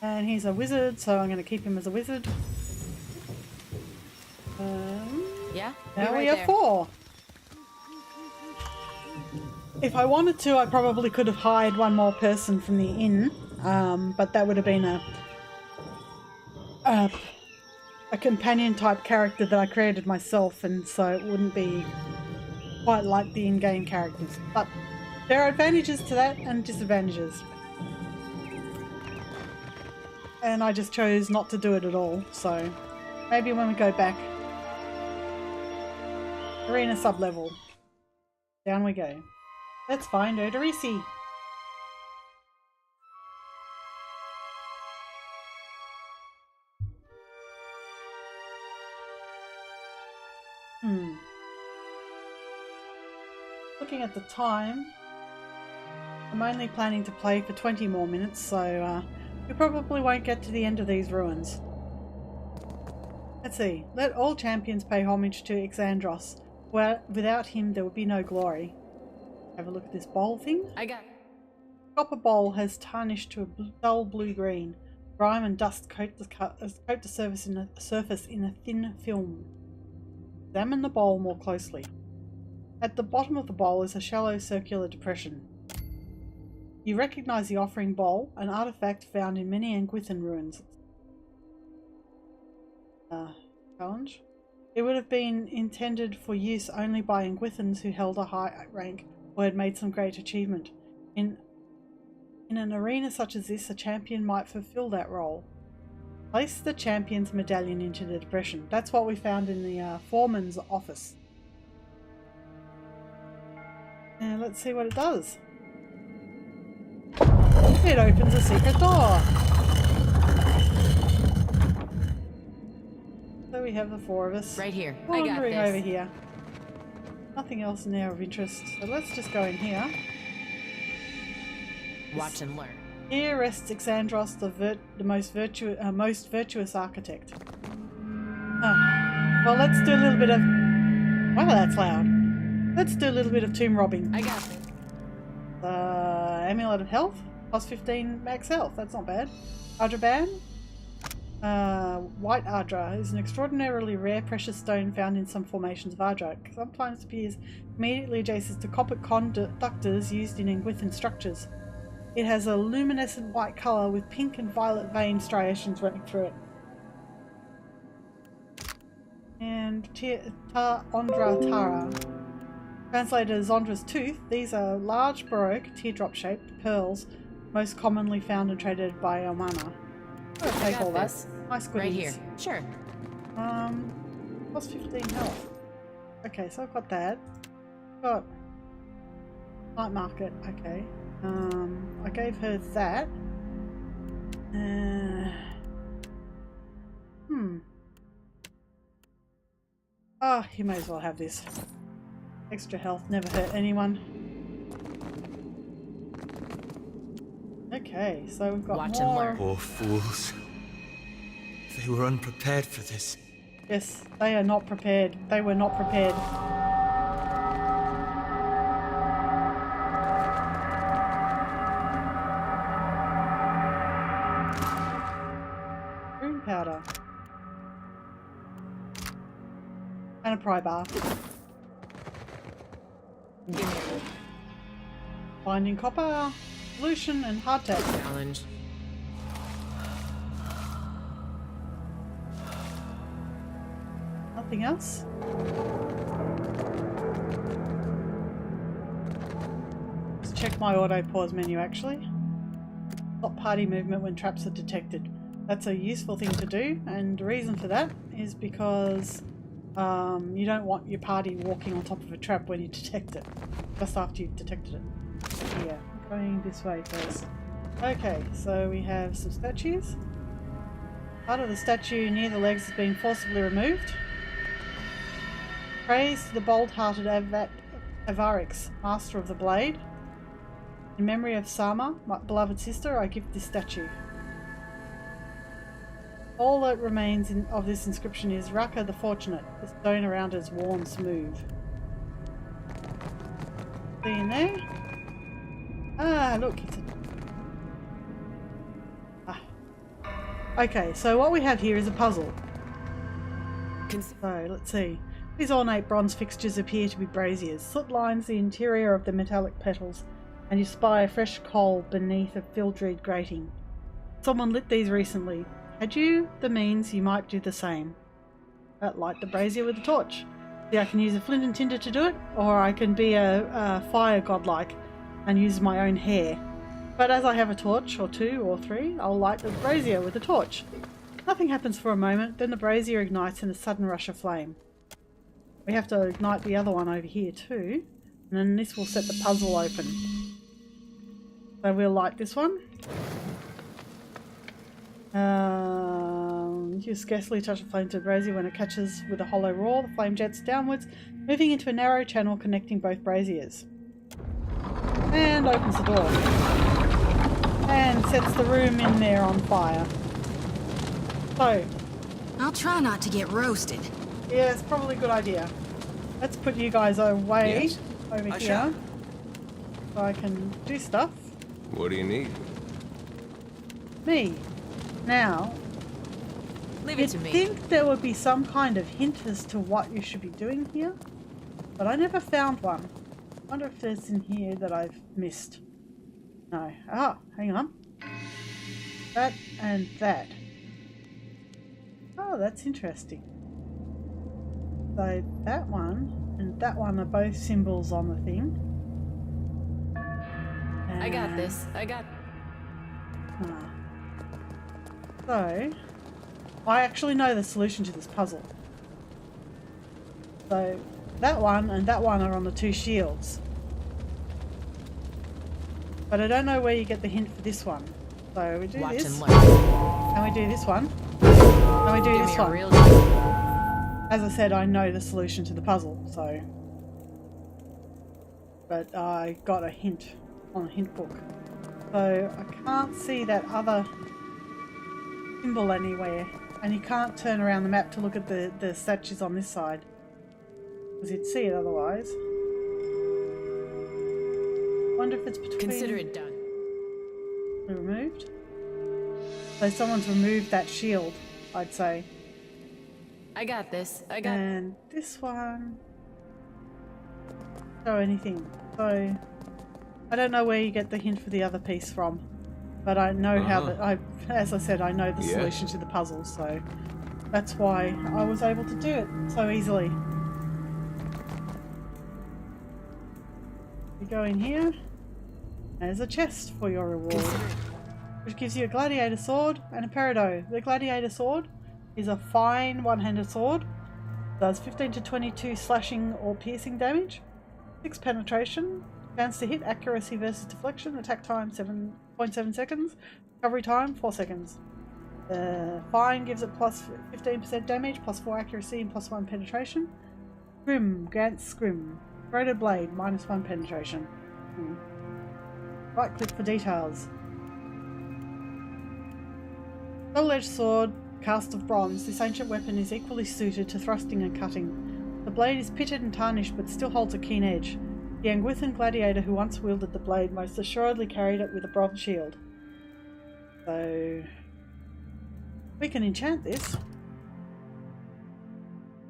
And he's a wizard, so I'm going to keep him as a wizard. Yeah? Now we are 4. If I wanted to, I probably could have hired one more person from the inn, but that would have been a companion type character that I created myself, and so it wouldn't be quite like the in-game characters. But there are advantages to that and disadvantages. And I just chose not to do it at all, so maybe when we go back. Arena sub-level. Down we go. Let's find Oderisi. Looking at the time, I'm only planning to play for 20 more minutes, so we probably won't get to the end of these ruins. Let's see. Let all champions pay homage to Exandros. Well, without him there would be no glory. Have a look at this bowl thing. I got it. Copper bowl has tarnished to a dull blue-green. Grime and dust coat the surface in a thin film. Examine the bowl more closely. At the bottom of the bowl is a shallow circular depression. You recognize the offering bowl, an artifact found in many Engwithan Ruins. Challenge? It would have been intended for use only by Engwithans who held a high rank or had made some great achievement. In In an arena such as this, a champion might fulfill that role. Place the champion's medallion into the depression. That's what we found in the foreman's office. And let's see what it does. It opens a secret door. So we have the four of us. Right here. I got Wandering this. over here. Nothing else in there of interest. So let's just go in here. Watch and learn. Here rests Exandros, the most virtuous architect. Oh. Well, let's do a little bit of... Wow, that's loud. Let's do a little bit of tomb robbing. I got this. Amulet of Health, plus 15 max health. That's not bad. Ardra Band. White Ardra is an extraordinarily rare precious stone found in some formations of Ardra. It sometimes appears immediately adjacent to copper conductors used in Engwithan structures. It has a luminescent white colour with pink and violet vein striations running through it. And Ondra Tara. Translated as Ondra's tooth, these are large baroque teardrop-shaped pearls most commonly found and traded by Elmana. I'll take all that. Nice goodies. Right here. Sure. Plus 15 health. Okay, so I've got that. Got night market. Okay. I gave her that. Oh, you may as well have this. Extra health never hurt anyone. Okay, so we've got Watch more. and learn. Poor fools. They were unprepared for this. Yes, they are not prepared. They were not prepared. Rune powder. And a pry bar. Binding copper, solution, and hardtack. Challenge. Nothing else? Let's check my auto pause menu actually. Stop party movement when traps are detected. That's a useful thing to do, and the reason for that is because you don't want your party walking on top of a trap when you detect it. Just after you've detected it. Yeah, going this way first. Okay, so we have some statues. Part of the statue near the legs has been forcibly removed. Praise to the bold-hearted Avarix, master of the blade. In memory of Sama, my beloved sister, I give this statue. All that remains of this inscription is Raka the Fortunate. The stone around is worn smooth. See in there? Ah, look, it's Okay, so what we have here is a puzzle. So, let's see. These ornate bronze fixtures appear to be braziers. Slit lines the interior of the metallic petals, and you spy a fresh coal beneath a fildried grating. Someone lit these recently. Had you the means, you might do the same. Light the brazier with a torch. See, I can use a flint and tinder to do it, or I can be a fire godlike and use my own hair. But as I have a torch, or two, or three, I'll light the brazier with a torch. Nothing happens for a moment, then the brazier ignites in a sudden rush of flame. We have to ignite the other one over here too, and then this will set the puzzle open. So we'll light this one. You scarcely touch the flame to the brazier when it catches with a hollow roar. The flame jets downwards, moving into a narrow channel connecting both braziers. And opens the door. And sets the room in there on fire. So, I'll try not to get roasted. yeah, it's probably a good idea. Let's put you guys away over here. shall. So I can do stuff. What do you need? Me. Now, Leave it you'd to me. think there would be some kind of hint as to what you should be doing here, but I never found one. I wonder if there's in here that I've missed. No. Ah, hang on. That and that. Oh, that's interesting. So that one and that one are both symbols on the thing. I got this. So, I actually know the solution to this puzzle. So, that one and that one are on the two shields. But I don't know where you get the hint for this one. So we do this. And we do this one. And we do this one. As I said, I know the solution to the puzzle, so... But I got a hint on a hint book. So I can't see that other symbol anywhere. And you can't turn around the map to look at the statues on this side. Because you'd see it otherwise. Wonder if it's between... Consider it done. Removed? So someone's removed that shield, I'd say. I got this. I got. And this one... Show anything. So... I don't know where you get the hint for the other piece from. But I know how that... As I said, I know the solution to the puzzle, so... That's why I was able to do it so easily. You go in here. There's a chest for your reward, which gives you a gladiator sword and a peridot. The gladiator sword is a fine one-handed sword. Does 15 to 22 slashing or piercing damage, 6 penetration, chance to hit, accuracy versus deflection, attack time 7.7 seconds, recovery time 4 seconds. The fine gives it plus 15% damage, plus 4 accuracy and plus 1 penetration. Scrim grants scrim. Corroded blade, minus 1 penetration. Right click for details. Double-edged sword, cast of bronze. This ancient weapon is equally suited to thrusting and cutting. The blade is pitted and tarnished but still holds a keen edge. The Engwithan gladiator who once wielded the blade most assuredly carried it with a bronze shield. So... we can enchant this.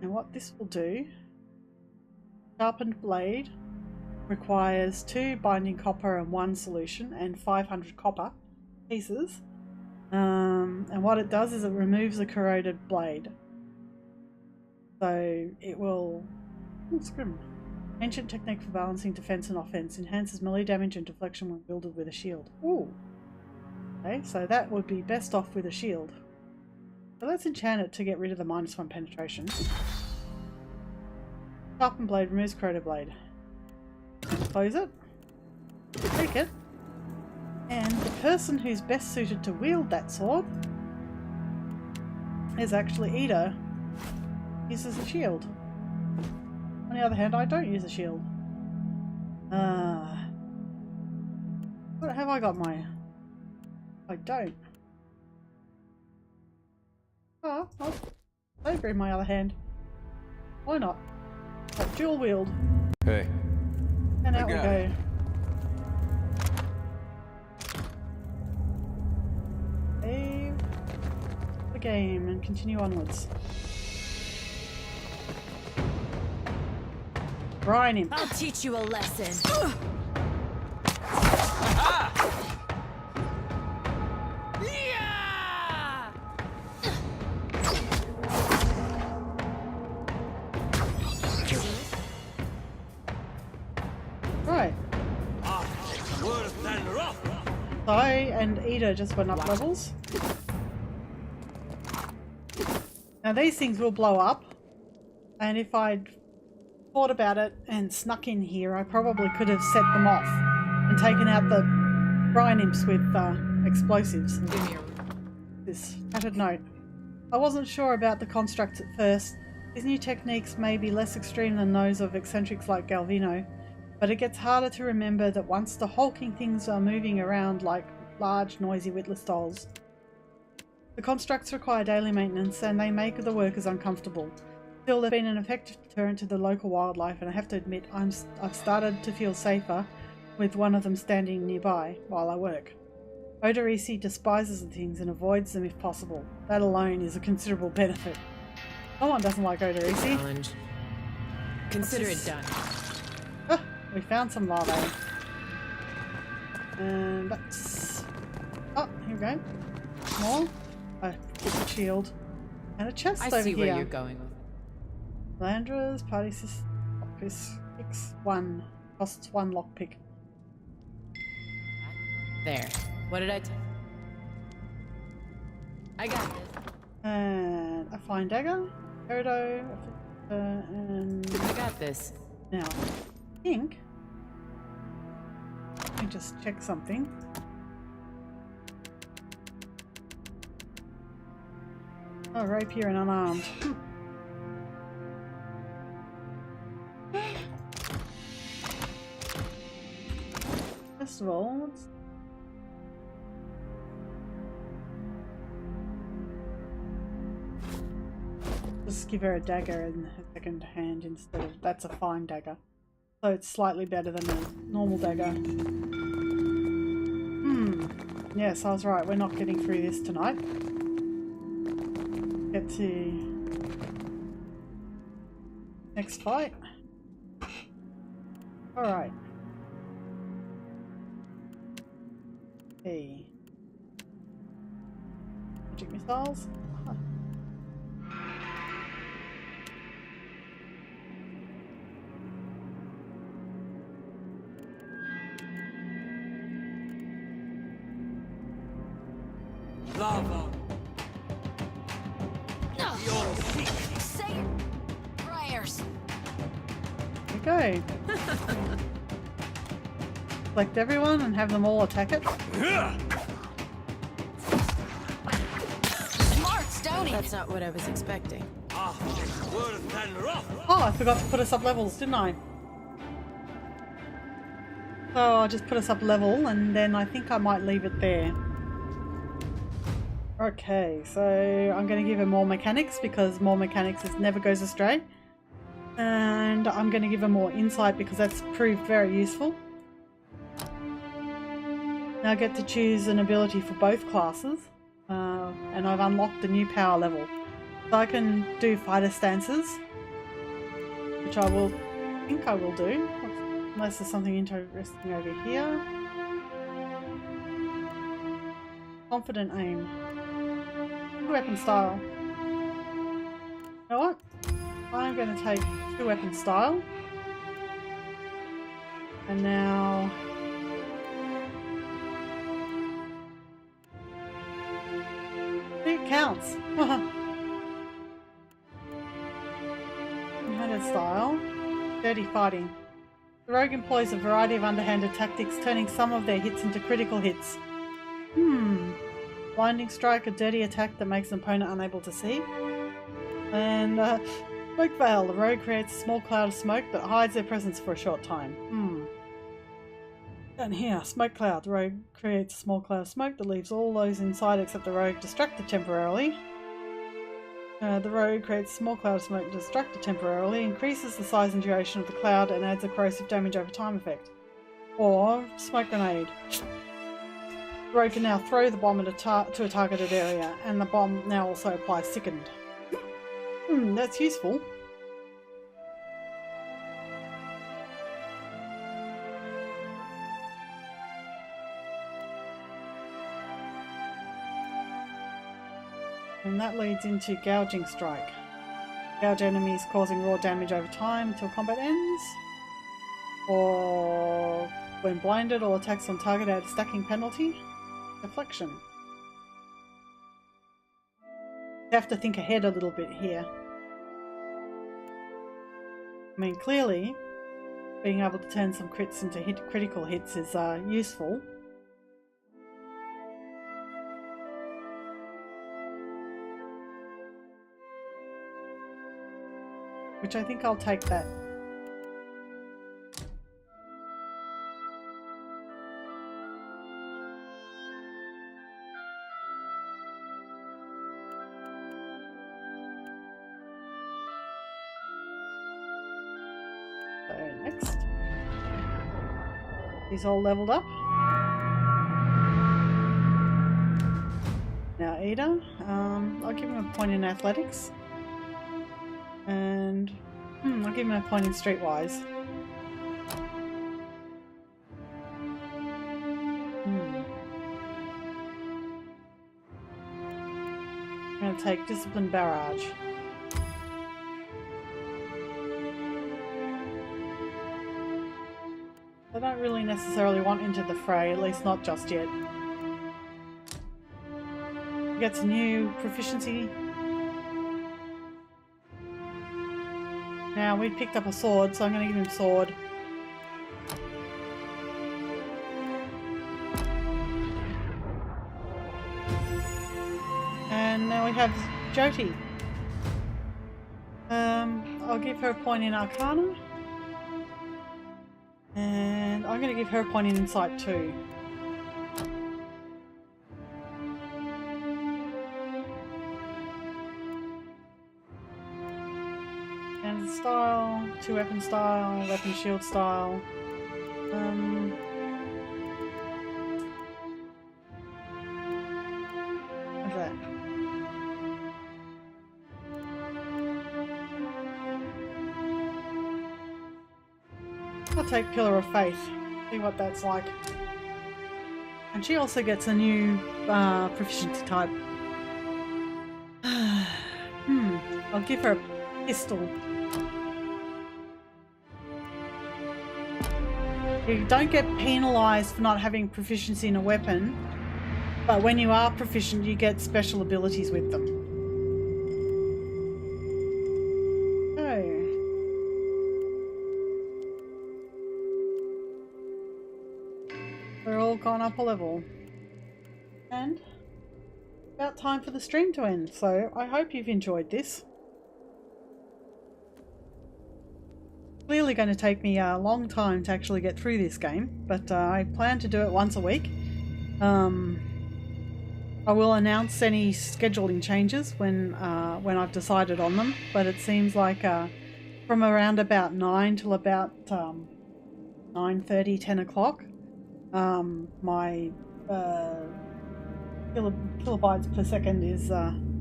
And what this will do... Sharpened blade requires 2 binding copper and 1 solution and 500 copper pieces. And what it does is it removes a corroded blade. So it will... Oh, scrim. Ancient technique for balancing defense and offense. Enhances melee damage and deflection when wielded with a shield. Ooh. Okay, so that would be best off with a shield. So let's enchant it to get rid of the minus 1 penetration. Sharpened blade removes corroded blade. Close it. Take it. And the person who's best suited to wield that sword is actually Ida. Uses a shield. On the other hand, I don't use a shield. What have I got my... I don't. Oh, I'll saber in my other hand. Why not? Like dual wield. Hey. And out we go. Save the game and continue onwards. Brine him. I'll teach you a lesson. Right. I and Ida just went up levels. Now these things will blow up, and if I'd thought about it and snuck in here, I probably could have set them off and taken out the brine imps with explosives. This tattered note. I wasn't sure about the constructs at first. These new techniques may be less extreme than those of eccentrics like Galvino, but it gets harder to remember that once the hulking things are moving around like large, noisy witless dolls. The constructs require daily maintenance and they make the workers uncomfortable. Still, they've been an effective deterrent to the local wildlife, and I have to admit I've started to feel safer with one of them standing nearby while I work. Odorisi despises the things and avoids them if possible. That alone is a considerable benefit. Someone doesn't like Odorisi. Challenge. Consider it done. Ah, we found some larvae. And that's... Oh, here we go. More. A shield. And a chest over here. I see where you're going with it. Landra's party system picks 1. Costs 1 lockpick. There. What did I tell I got this. And a fine dagger. Peridot, and... I got this. Now, I think... Let me just check something. Oh, rapier and unarmed. First of all, let's... just give her a dagger in her second hand instead of... That's a fine dagger. So it's slightly better than a normal dagger. Yes, I was right. We're not getting through this tonight. Get to... next fight. Alright. Hey. Magic missiles. Lava. Say your prayers. There we go. Select everyone and have them all attack it. Smart, Stony. That's not what I was expecting. Oh, I forgot to put us up levels, didn't I? So I'll just put us up level and then I think I might leave it there. Okay, so I'm going to give her more mechanics because more mechanics never goes astray. And I'm going to give her more insight because that's proved very useful. Now I get to choose an ability for both classes. And I've unlocked a new power level. So I can do fighter stances. Which I think I will do. Unless there's something interesting over here. Confident aim. Weapon style. You know what? I'm going to take 2 weapon style. And now... it counts. Underhanded style. Dirty fighting. The rogue employs a variety of underhanded tactics, turning some of their hits into critical hits. Blinding strike, a dirty attack that makes an opponent unable to see. And smoke veil, the rogue creates a small cloud of smoke that hides their presence for a short time. Down here, smoke cloud, the rogue creates a small cloud of smoke that leaves all those inside except the rogue distracted temporarily. The rogue creates a small cloud of smoke distracted temporarily, increases the size and duration of the cloud and adds a corrosive damage over time effect. Or smoke grenade. The rogue can now throw the bomb at to a targeted area, and the bomb now also applies sickened. That's useful. And that leads into gouging strike. Gouge enemies causing raw damage over time until combat ends. Or when blinded, all attacks on target add a stacking penalty. Deflection. You have to think ahead a little bit here. I mean, clearly, being able to turn some crits into critical hits is useful. Which I think I'll take that. So next. He's all leveled up. Now Ada, I'll give him a point in athletics. And I'll give him a point in streetwise. I'm going to take discipline barrage. I don't really necessarily want into the fray, at least not just yet. gets a new proficiency. Now we picked up a sword, so I'm going to give him sword. And now we have Jyoti. I'll give her a point in Arcana. And I'm going to give her a point in Insight too. And style, 2 weapon style, weapon shield style. What's that? I'll take Pillar of Faith, see what that's like. And she also gets a new proficiency type. I'll give her a pistol. You don't get penalised for not having proficiency in a weapon, but when you are proficient you get special abilities with them. We're all gone up a level. And about time for the stream to end, so I hope you've enjoyed this. Clearly going to take me a long time to actually get through this game, but I plan to do it once a week. I will announce any scheduling changes when I've decided on them, but it seems like from around about 9 till about 9:30, 10 o'clock, my kilobytes per second is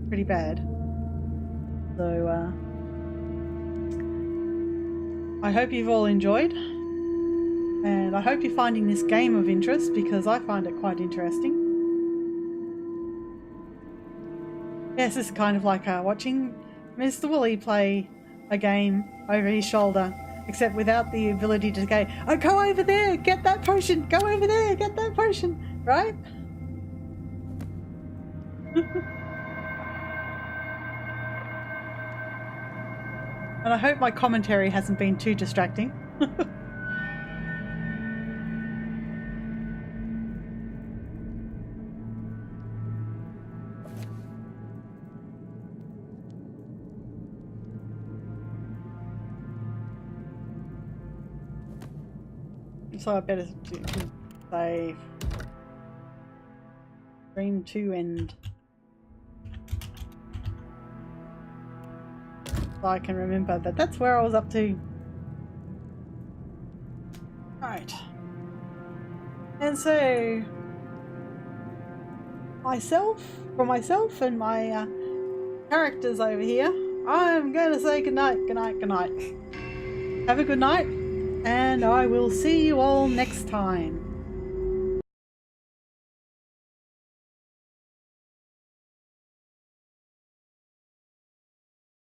pretty bad. So I hope you've all enjoyed, and I hope you're finding this game of interest, because I find it quite interesting. Yes, it's kind of like watching Mr. Wooly play a game over his shoulder, except without the ability to go, oh, go over there, get that potion, go over there, get that potion, right? And I hope my commentary hasn't been too distracting. So I better save. Stream to end. So I can remember that that's where I was up to. Right. And so for myself and my characters over here, I'm going to say goodnight, goodnight, goodnight. Have a good night, and I will see you all next time.